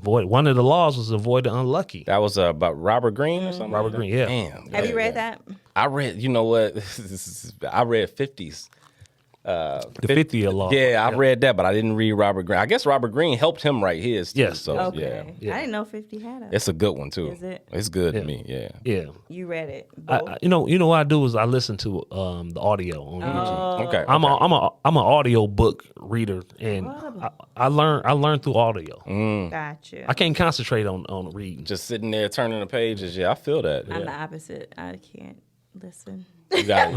One of the laws was avoid the unlucky. That was about Robert Greene or something? Robert Greene, yeah. Damn. Have you read that? I read, you know what? I read 50s. The 50th law. Yeah, I read that, but I didn't read Robert Greene. I guess Robert Greene helped him write his. Too, Yes. So, Okay. Yeah. I didn't know 50 had it. It's a good one, too. Is it? It's good to me, yeah. Yeah. You read it. You know what I do is I listen to the audio on YouTube. Okay. I'm an audio book reader, and I learn through audio. Gotcha. I can't concentrate on reading. Just sitting there turning the pages. Yeah, I feel that. I'm the Yeah. opposite. I can't listen. You got,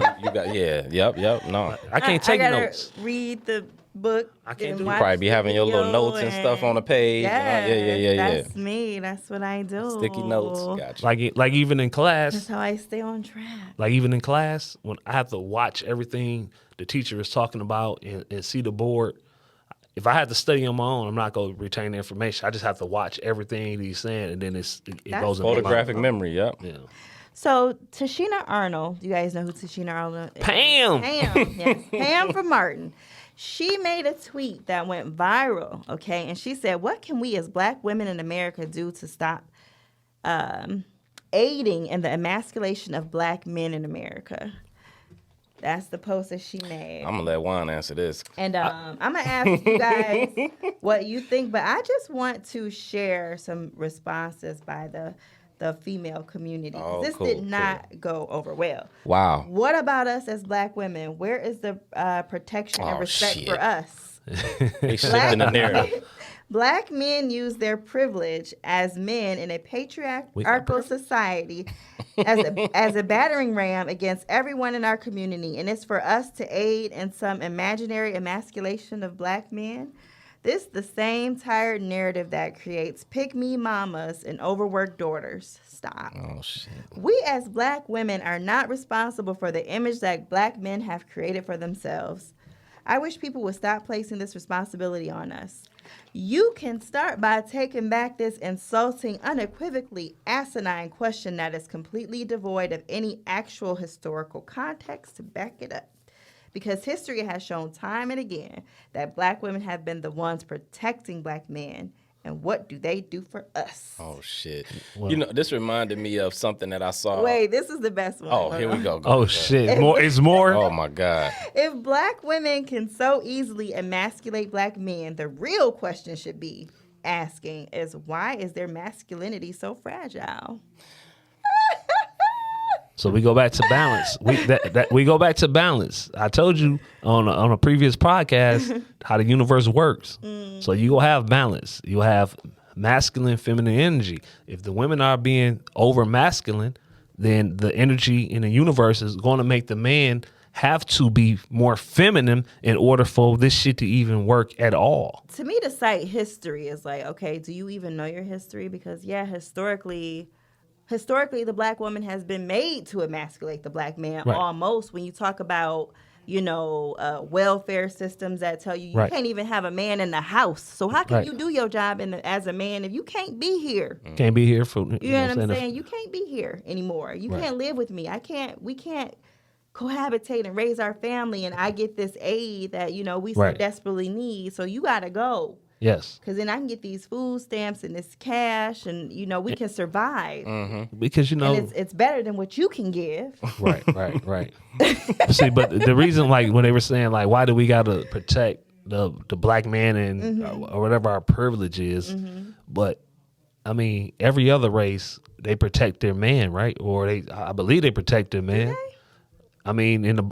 yeah, yep, no. I can't take I gotta notes. read the book. I can't and do watch Probably be the having your little video notes and stuff on the page. Yeah. That's me. That's what I do. Sticky notes. Gotcha. Like even in That's class, how I stay on track. when I have to watch everything the teacher is talking about and see the board, if I had to study on my own, I'm not going to retain the information. I just have to watch everything he's saying, and then it goes in my mind. Photographic memory, yep. Yeah. So Tashina Arnold, you guys know who Tashina Arnold is? Pam. Pam, yes. Pam from Martin. She made a tweet that went viral, okay? And she said, what can we as Black women in America do to stop aiding in the emasculation of Black men in America? That's the post that she made. I'm going to let Juan answer this. And I'm going to ask you guys what you think, but I just want to share some responses by the female community. This did not go over well. Wow. What about us as Black women? Where is the protection and respect for us? They shifting the narrative. Black men use their privilege as men in a patriarchal society as a battering ram against everyone in our community, and it's for us to aid in some imaginary emasculation of Black men. This the same tired narrative that creates pick-me mamas and overworked daughters. Stop. Oh, shit. We as Black women are not responsible for the image that Black men have created for themselves. I wish people would stop placing this responsibility on us. You can start by taking back this insulting, unequivocally asinine question that is completely devoid of any actual historical context to back it up. Because history has shown time and again that Black women have been the ones protecting Black men. And what do they do for us? Oh, shit. Well, this reminded me of something that I saw. Wait, this is the best one. Oh, here we go. Shit. It's more? Oh, my God. If Black women can so easily emasculate Black men, the real question should be asking is, why is their masculinity so fragile? So we go back to balance. We go back to balance. I told you on a previous podcast how the universe works. So you will have balance. You'll have masculine, feminine energy. If the women are being over masculine, then the energy in the universe is going to make the man have to be more feminine in order for this shit to even work at all. To me, to cite history is like, okay, do you even know your history? Because historically, the Black woman has been made to emasculate the Black man. Right. Almost when you talk about, welfare systems that tell you can't even have a man in the house. So how can you do your job as a man if you can't be here? Can't be here for you know what I'm saying? You can't be here anymore. You can't live with me. We can't cohabitate and raise our family, and I get this aid that we so desperately need. So you gotta go. Yes. Because then I can get these food stamps and this cash, and we can survive. Mm-hmm. Because and it's better than what you can give. Right. See, but the reason, like when they were saying, like, why do we gotta protect the Black man and or whatever our privilege is? But I mean, every other race they protect their man, right? Or I believe they protect their man. Okay. I mean,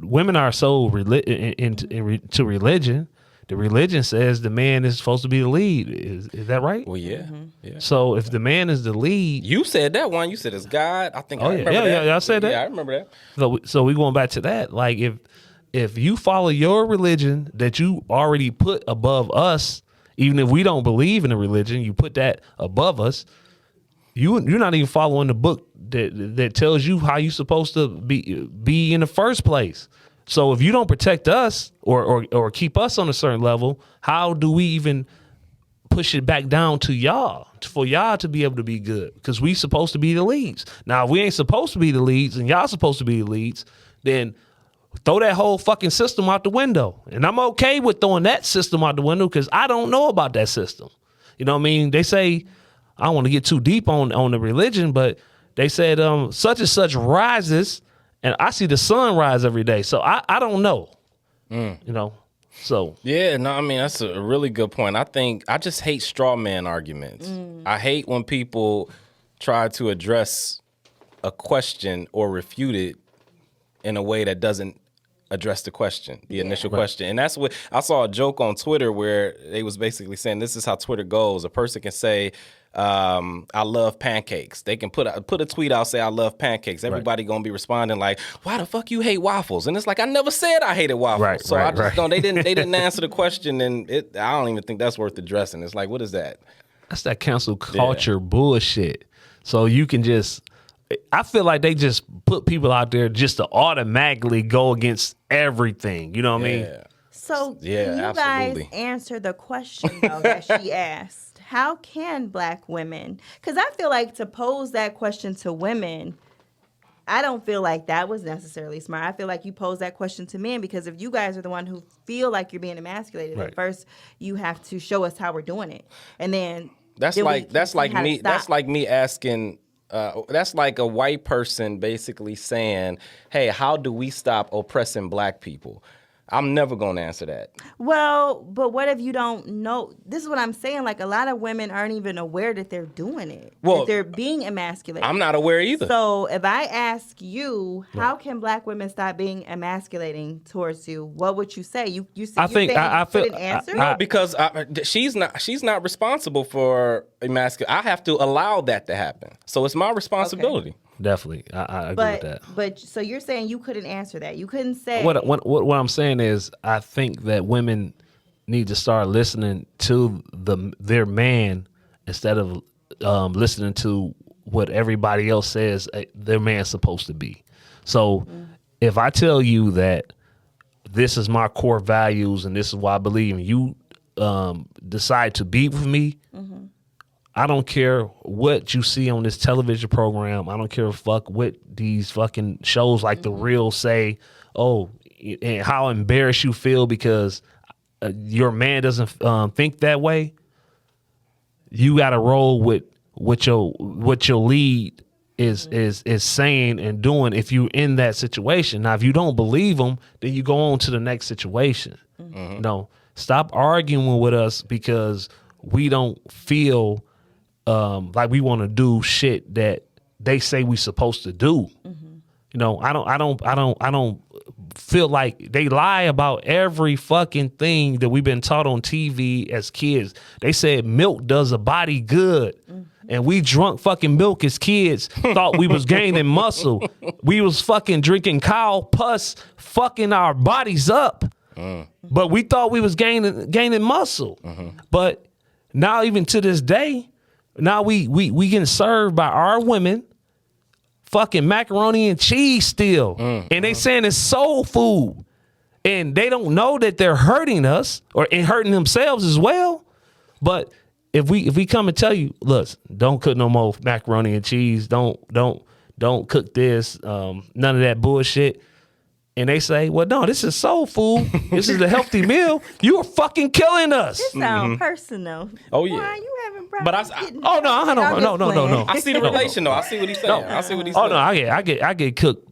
women are so into religion. The religion says the man is supposed to be the lead. Is that right? Well, yeah. Yeah. So if the man is the lead, you said that one. You said it's God. I think. Oh, I remember that. Yeah. I said that. Yeah, I remember that. So we going back to that. Like if you follow your religion that you already put above us, even if we don't believe in the religion, you put that above us. You're not even following the book that tells you how you're supposed to be in the first place. So if you don't protect us or keep us on a certain level, how do we even push it back down to y'all for y'all to be able to be good? Because we supposed to be the leads. Now, if we ain't supposed to be the leads and y'all supposed to be the leads, then throw that whole fucking system out the window. And I'm okay with throwing that system out the window because I don't know about that system. You know what I mean? They say, I don't want to get too deep on the religion, but they said such and such rises. And I see the sun rise every day. So I don't know, so. Yeah, no, I mean, that's a really good point. I just hate straw man arguments. I hate when people try to address a question or refute it in a way that doesn't address the question, the initial question. And that's what I saw a joke on Twitter where they was basically saying this is how Twitter goes. A person can say, I love pancakes. They can put a tweet out, say I love pancakes. Everybody gonna be responding like, why the fuck you hate waffles? And it's like, I never said I hated waffles. I just don't. They didn't answer the question, and I don't even think that's worth addressing. It's like, what is that? That's that cancel culture bullshit. So you can just. I feel like they just put people out there just to automatically go against everything. You know what I mean? So Yeah, can you absolutely. guys answer the question though that she asked? How can Black women? Because I feel like to pose that question to women, I don't feel like that was necessarily smart. I feel like you pose that question to men because if you guys are the one who feel like you're being emasculated, Right. then first you have to show us how we're doing it, and then That's then we like can that's see like how to me. That's stop. like me asking. That's like a white person basically saying, "Hey, how do we stop oppressing Black people?" I'm never going to answer that. Well, but what if you don't know? This is what I'm saying. Like a lot of women aren't even aware that they're doing it. Well, that they're being emasculated. I'm not aware either. So if I ask you, how can Black women stop being emasculating towards you? What would you say? You I think I feel an answer. I- Because she's not responsible for emasculation. I have to allow that to happen. So it's my responsibility. definitely I agree with that. But so you're saying you couldn't answer that. You couldn't say What I'm saying is, I think that women need to start listening to their man instead of listening to what everybody else says their man's supposed to be. So if I tell you that this is my core values and this is what I believe, and you decide to be with me, I don't care what you see on this television program. I don't care what these fucking shows like The Real say. Oh, and how embarrassed you feel because your man doesn't think that way. You got to roll with what your lead is saying and doing. If you're in that situation, now if you don't believe them, then you go on to the next situation. No, stop arguing with us because we don't feel like we want to do shit that they say we supposed to do. You know, I don't feel like they lie about every fucking thing that we've been taught on TV as kids. They said milk does a body good. And we drunk fucking milk as kids, thought we was gaining muscle. We was fucking drinking cow pus, fucking our bodies up. But we thought we was gaining muscle. But now even to this day, now we getting served by our women fucking macaroni and cheese still. And they saying it's soul food. And they don't know that they're hurting us and hurting themselves as well. But if we come and tell you, look, don't cook no more macaroni and cheese. Don't cook this. None of that bullshit. And they say, well, no, this is soul food. This is the healthy meal. You are fucking killing us. this sound personal. Oh, yeah. Why you having problems? But No. I see the relation though. I see what he's saying. I see what he's saying. Oh no, I get cooked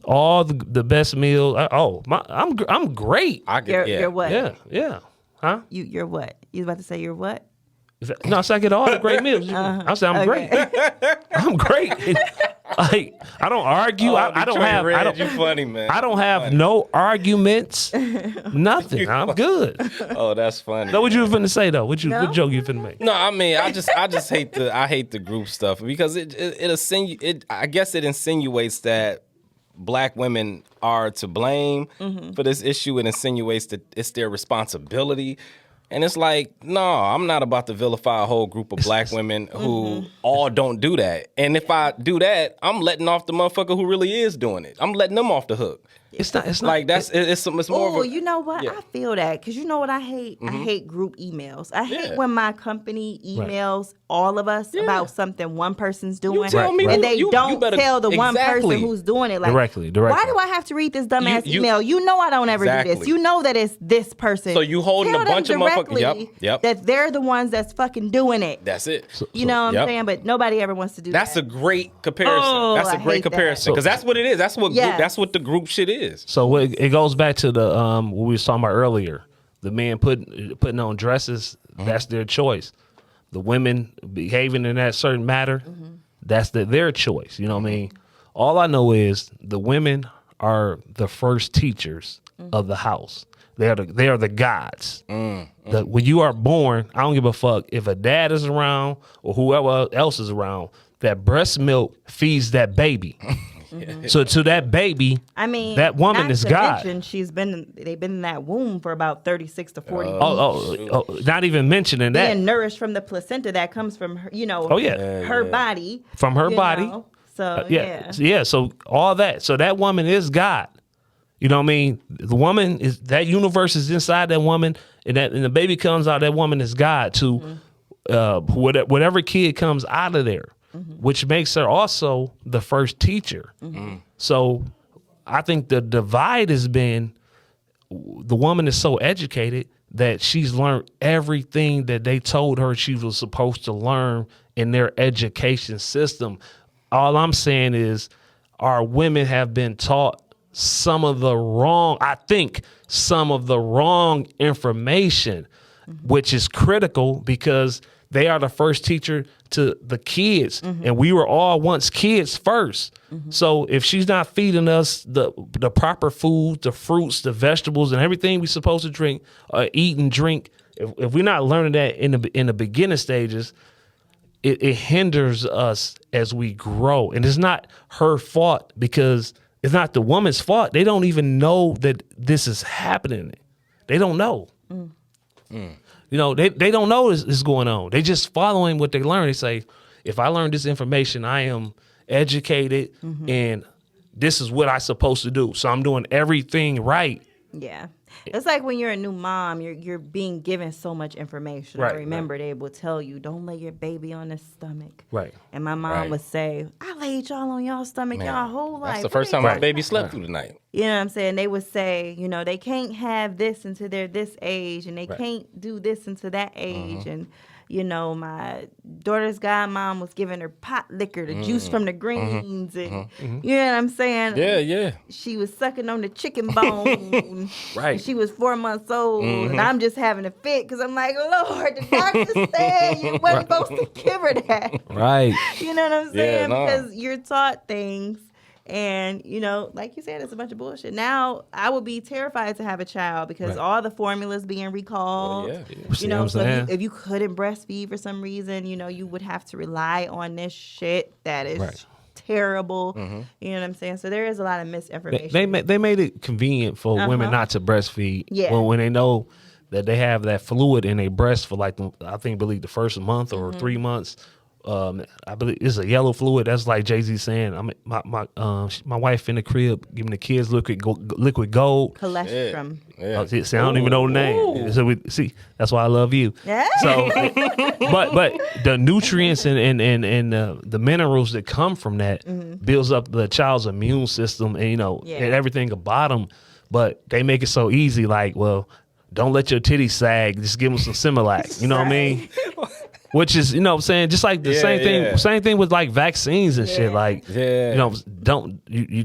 all the best meals. I'm great. I get You're what? Yeah. Huh? You're what? You was about to say you're what? No, so I get all the great meals. I say I'm great. I'm great. Like I don't argue. I don't have. You funny, man. I don't have no arguments. Nothing. I'm good. Oh, that's funny. So what you finna say though? What No? joke you finna make? No, I mean, I just hate the group stuff because I guess it insinuates that Black women are to blame for this issue. It insinuates that it's their responsibility. And it's like, no, I'm not about to vilify a whole group of Black women who all don't do that. And if I do that, I'm letting off the motherfucker who really is doing it. I'm letting them off the hook. It's not. Like it's more of Oh, a. you know what? Yeah. I feel that because you know what I hate. I hate group emails. I hate Yeah. when my company emails all of us about something one person's doing, tell me and who- they you don't better- tell the one exactly. person who's doing it. Like Directly. Why do I have to read this dumbass You- email? You know I don't ever do this. Exactly. You know that it's this person. So you holding Tell a bunch them of motherfuckers- directly Yep. that they're the ones that's fucking doing it. That's it. You know what I'm Yep. saying? But nobody ever wants to do That's that. a great comparison. Oh, That's a I great hate that. comparison because that's what it is. That's what Yes. that's what the group shit is. So it goes back to the what we was talking about earlier. The men putting on dresses, that's their choice. The women behaving in that certain matter, that's their choice. You know what I mean? All I know is the women are the first teachers of the house. They are the gods. When you are born, I don't give a fuck if a dad is around or whoever else is around. That breast milk feeds that baby. So to that baby, I mean, that woman not is to God. mention they've been in that womb for about 36 to 40 weeks. Not even mentioning that. Being nourished from the placenta that comes from her, her body. From her you body. know. So Yeah. So all that. So that woman is God. You know what I mean? The woman is that universe is inside that woman, and the baby comes out. That woman is God to whatever kid comes out of there, which makes her also the first teacher. So I think the divide has been the woman is so educated that she's learned everything that they told her she was supposed to learn in their education system. All I'm saying is our women have been taught some of the wrong information, which is critical because they are the first teacher to the kids. And we were all once kids first. So if she's not feeding us the proper food, the fruits, the vegetables, and everything we're supposed to drink, eat and drink, if we're not learning that in the beginning stages, it hinders us as we grow. And it's not her fault because it's not the woman's fault. They don't even know that this is happening. They don't know. You know, they don't know this is going on. They just following what they learn. They say, if I learn this information, I am educated and this is what I'm supposed to do. So I'm doing everything right. Yeah. It's like when you're a new mom, you're being given so much information. Right, I remember they will tell you, don't lay your baby on his stomach. Right. And my mom would say, I laid y'all on y'all stomach y'all whole life. That's the first time my baby slept through the night. You know what I'm saying? They would say, you know, they can't have this until they're this age, and they can't do this until that age. And, you know, my daughter's godmom was giving her pot liquor, the juice from the greens. And you know what I'm saying? Yeah. She was sucking on the chicken bone. Right. And she was 4 months old. And I'm just having a fit because I'm like, Lord, the doctor said you wasn't supposed to give her that. Right. You know what I'm saying? Yeah, no. Because you're taught things. And, you know, like you said, it's a bunch of bullshit. Now, I would be terrified to have a child because all the formulas being recalled. Well, You know, so if you couldn't breastfeed for some reason, you know, you would have to rely on this shit that is terrible. You know what I'm saying? So there is a lot of misinformation. They made it convenient for women not to breastfeed. Yeah. When they know that they have that fluid in their breast for like, I believe the first month or 3 months. I believe it's a yellow fluid. That's like Jay-Z saying, I mean, my wife in the crib giving the kids liquid gold. Cholesterol. Yeah. See, I don't even know the name. So that's why I love you. Yeah. So, but the nutrients and the minerals that come from that builds up the child's immune system and, you know, and everything about them. But they make it so easy. Like, well, don't let your titties sag. Just give them some Similac. You know what I mean? Which is, you know what I'm saying, just like the same thing with like vaccines and shit. Like, you know, you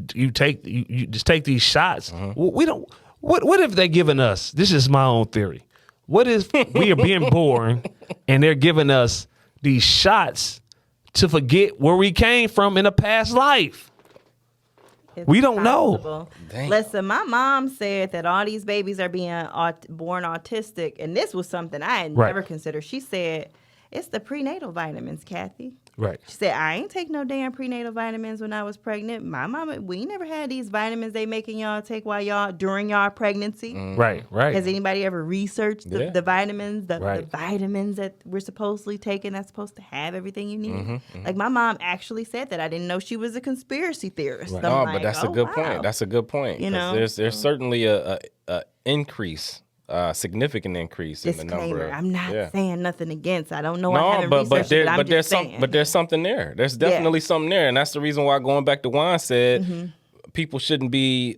just take these shots. We don't, what if they're giving us, this is my own theory. What if we are being born and they're giving us these shots to forget where we came from in a past life? We don't know. Listen, my mom said that all these babies are being born autistic. And this was something I had never considered. She said, it's the prenatal vitamins, Kathy. Right. She said, I ain't take no damn prenatal vitamins when I was pregnant. My mama, we never had these vitamins they making y'all take during y'all pregnancy. Right. Has anybody ever researched the vitamins, the vitamins that we're supposedly taking that's supposed to have everything you need? Like my mom actually said that. I didn't know she was a conspiracy theorist. Right. No, but that's a good point. That's a good point. You know, there's certainly a increase. Significant increase in the number. Disclaimer: I'm not saying nothing against. I don't know. I haven't researched it, I'm just saying. But there's something there. There's definitely something there, and that's the reason why, going back to Juan said, people shouldn't be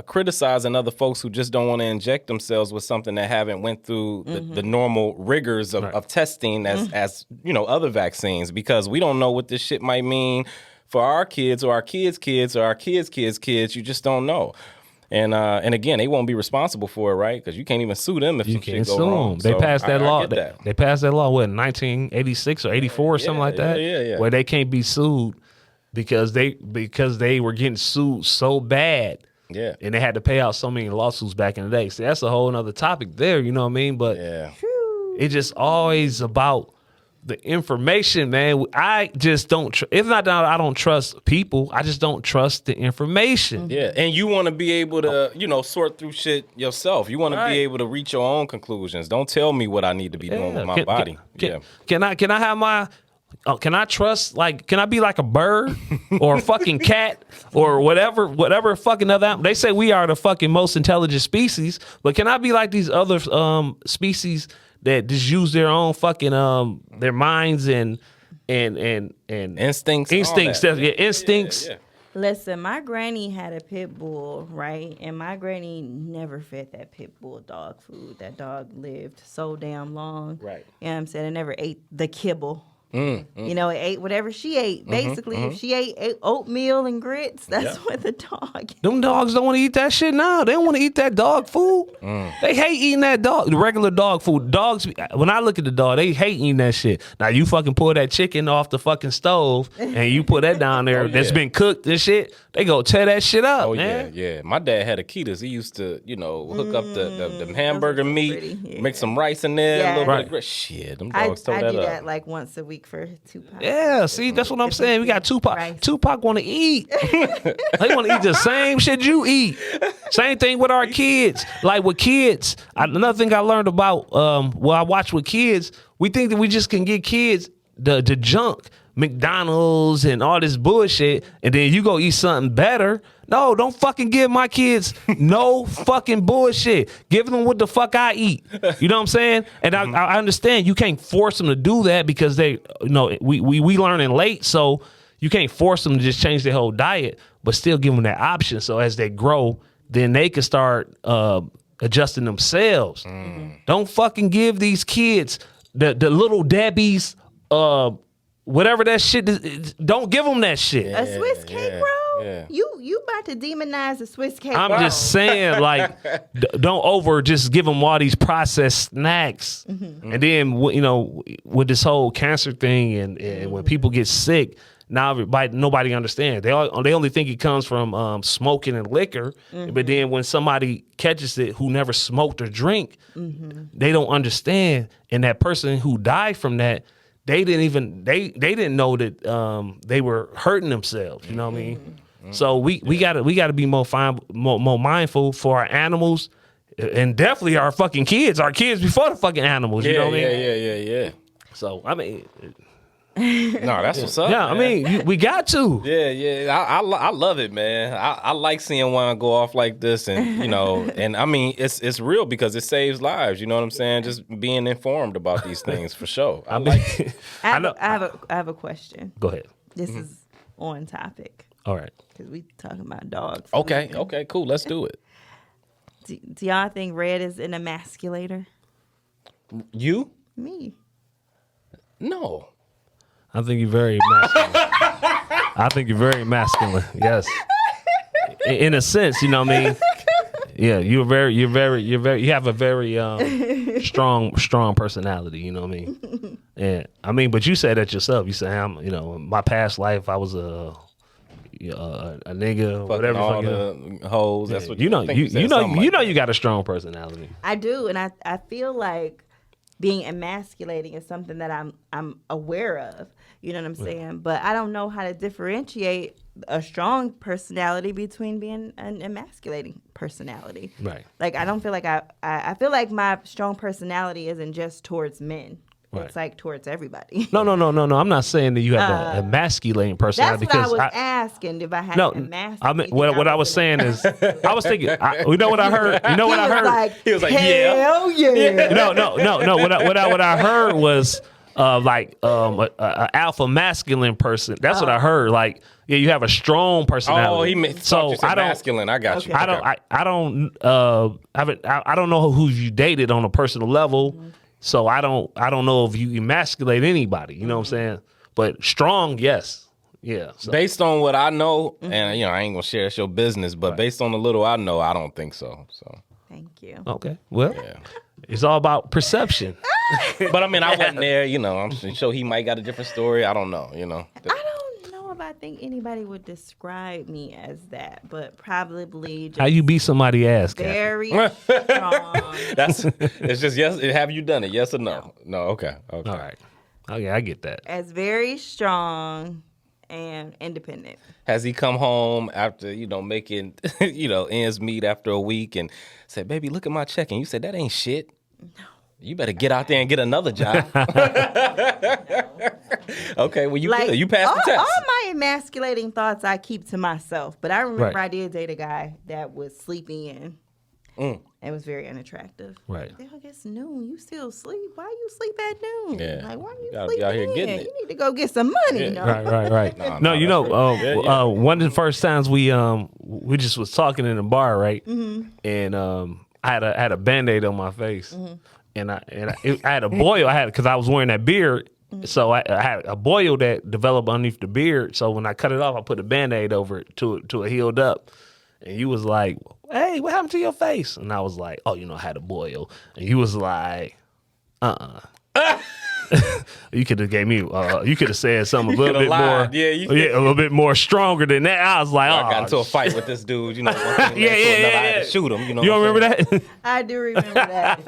criticizing other folks who just don't want to inject themselves with something that haven't went through the normal rigors of testing as you know, other vaccines, because we don't know what this shit might mean for our kids or our kids' kids or our kids' kids' kids. You just don't know. And again, they won't be responsible for it, right? Because you can't even sue them if you can't sue them. They passed that law. They passed that law, what, in 1986 or 84 or something like that? Yeah. Where they can't be sued because they were getting sued so bad. Yeah. And they had to pay out so many lawsuits back in the day. See, that's a whole other topic there, you know what I mean? But it's just always about the information, man. I just don't. It's not that I don't trust people. I just don't trust the information. Yeah, and you want to be able to, you know, sort through shit yourself. You want to be able to reach your own conclusions. Don't tell me what I need to be doing with my body. Can I have can I trust, like, can I be like a bird or a fucking cat or whatever fucking other animal? They say we are the fucking most intelligent species, but can I be like these other species that just use their own fucking their minds and Instincts. instincts. Instincts. Yeah. Listen, my granny had a pit bull, right? And my granny never fed that pit bull dog food. That dog lived so damn long. Right. You know what I'm saying? It never ate the kibble. You know, it ate whatever she ate. Basically, if she ate oatmeal and grits, that's what the dog ate. Them dogs don't want to eat that shit now. They don't want to eat that dog food. They hate eating that the regular dog food. Dogs, when I look at the dog, they hate eating that shit. Now, you fucking pull that chicken off the fucking stove and you put that down there that's been cooked and shit, they go tear that shit up, man. Yeah. My dad had Akitas. He used to, hook up the hamburger meat, mix some rice in there, a little bit of grit. Shit, them dogs tore I that do up. that like once a week for Tupac. Yeah, see, that's what I'm saying. We got Tupac. Rice. Tupac want to eat. They want to eat the same shit you eat. Same thing with our kids. Like with kids, another thing I learned about, I watch with kids, we think that we just can get kids the junk, McDonald's and all this bullshit, and then you go eat something better. No, don't fucking give my kids no fucking bullshit. Give them what the fuck I eat. You know what I'm saying? And I understand you can't force them to do that because they, we learning late, so you can't force them to just change their whole diet, but still give them that option. So as they grow, then they can start adjusting themselves. Don't fucking give these kids the little Debbie's, whatever that shit is. Don't give them that shit. A Swiss cake roll? yeah. You about to demonize a Swiss cake I'm roll. just saying, like, don't just give them all these processed snacks. And then, with this whole cancer thing and when people get sick, now nobody understands. They only think it comes from smoking and liquor. But then when somebody catches it who never smoked or drink, they don't understand. And that person who died from that, they didn't know that they were hurting themselves. You know what I mean? So we gotta be more mindful for our animals, and definitely our fucking kids. Our kids before the fucking animals. You know what I mean? Yeah. So I mean, No, that's what's up. yeah. Man. I mean, we got to. Yeah. I love it, man. I like seeing one go off like this, and and I mean, it's real because it saves lives. You know what I'm saying? Just being informed about these things for sure. I like it. I have a question. Go ahead. This is on topic All right. because we talking about dogs. Okay, cool. Let's do it. Do y'all think Red is an emasculator? You? Me. No. I think you're very masculine. Yes. In a sense, you know what I mean? Yeah, you have a very strong personality, you know what I mean? And I mean, but you said that yourself. You said, my past life I was a nigga, whatever. All the hoes. That's what you know. You You got a strong personality. I do, and I feel like being emasculating is something that I'm aware of. You know what I'm saying? But I don't know how to differentiate a strong personality between being an emasculating personality. Right. Like I don't feel like I feel like my strong personality isn't just towards men. Right. It's like towards everybody. No. I'm not saying that you have an emasculating personality. That's what I was because asking if I had No, an emasculating. I mean, what I was saying is, I was thinking, you know what I heard? You know what I heard? He was like, hell yeah. No. What I heard was a alpha masculine person. That's what I heard. Like, yeah, you have a strong personality. So I don't masculine. I got you. Okay. I don't know who you dated on a personal level. So I don't know if you emasculate anybody. You know what I'm saying? But strong, yes. Yeah. So. Based on what I know, and I ain't gonna share your business, but based on the little I know, I don't think so. So Thank you. Okay. Well, it's all about perception. But I mean, I wasn't there. I'm sure he might got a different story. I don't know. I don't know if I think anybody would describe me as that, but probably just How you beat somebody's ass, Kathy? very strong. It's just yes. Have you done it? Yes or no? No. Okay. All right. Okay, I get that. As very strong and independent. Has he come home after making ends meet after a week and said, "Baby, look at my check," and you said that ain't shit? No. You better get out there and get another job. Okay, well, you Like, good. You passed the test. all my emasculating thoughts I keep to myself. But I remember Right. I did date a guy that was sleeping in. It was very unattractive. Right. I guess noon. You still sleep? Why you sleep at noon? Yeah. Like, why you Y'all sleeping out here in? getting it. You need to go get some money. No? Right. No, you know, one of the first times we just was talking in the bar, right? And I had a Band-Aid on my face, and I had a boil. Because I was wearing that beard, so I had a boil that developed underneath the beard. So when I cut it off, I put a Band-Aid over it till it healed up. And you was like, "Hey, what happened to your face?" And I was like, "Oh, I had a boil." And you was like, You could have gave me. You could have said something a little bit lied. more. Yeah, a little bit more stronger than that. I was like, I got into a fight with this dude. One thing led to another. I had to shoot him. You know. You don't remember that? I do remember that.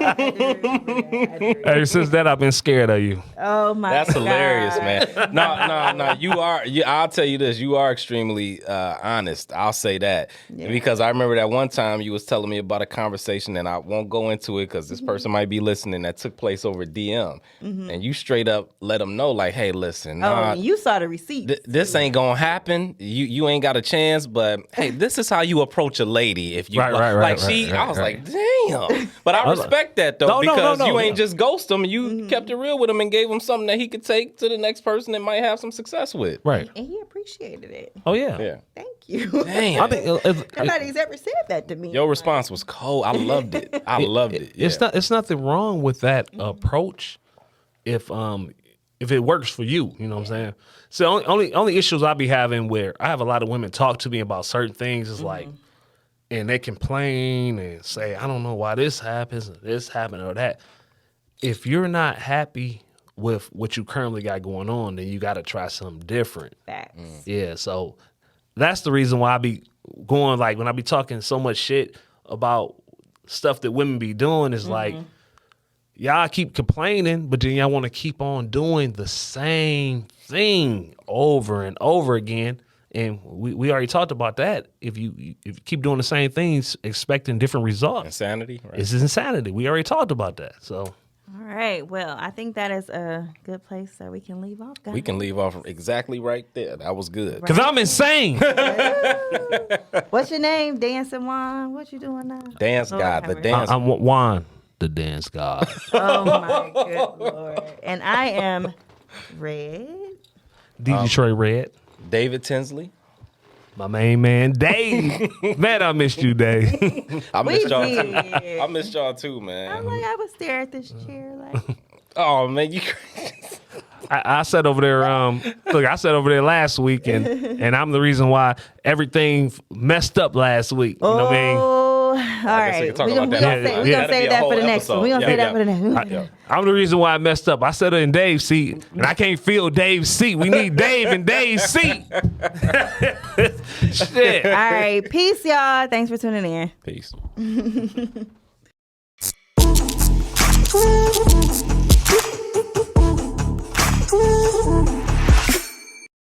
Ever since that, I've been scared of you. Oh my! That's God. hilarious, man. No. You are. I'll tell you this. You are extremely honest. I'll say that because I remember that one time you was telling me about a conversation, and I won't go into it because this person might be listening. That took place over DM, and you straight up let them know, like, "Hey, listen, you saw the receipt. This ain't gonna happen. You ain't got a chance. But hey, this is how you approach a lady. If you I was like, damn. But I respect that though because you ain't just ghost him. You kept it real with him and gave him something that he could take to the next person that might have some success with. Right. And he appreciated it. Oh yeah. Thank you. Damn. I think Nobody's ever said that to me. Your response was cold. I loved it. It's nothing wrong with that approach if it works for you. You know what I'm saying? So only issues I be having where I have a lot of women talk to me about certain things is like, and they complain and say, I don't know why this happens, or this happened, or that. If you're not happy with what you currently got going on, then you got to try something different. Facts. Yeah, so that's the reason why I be going, like, when I be talking so much shit about stuff that women be doing is like, y'all keep complaining, but then y'all want to keep on doing the same thing over and over again. And we already talked about that. If you keep doing the same things, expecting different results, Insanity. Right? It's insanity. We already talked about that. So, All right. Well, I think that is a good place that we can leave off, guys. We can leave off exactly right there. That was good. because I'm insane. What's your name? Dancing Juan? What you doing now? Dance Lord God, have the mercy. dance. I'm Juan, the dance god. Oh my good Lord. And I am Red. Detroit Red. David Tinsley. My main man, Dave. Man, I missed you, Dave. I missed y'all too. did. I missed y'all too, man. I'm like, I would stare at this chair like, Oh man, you. I sat over there. I sat over there last week, and I'm the reason why everything messed up last week. You know what I mean? all right. we can talk We're about going that. to Yeah. save that for the next one. We're going to save that for the next one. I'm the reason why I messed up. I sat in Dave's seat, and I can't feel Dave's seat. We need Dave in Dave's seat. Shit. All right. Peace, y'all. Thanks for tuning in. Peace. Ooh.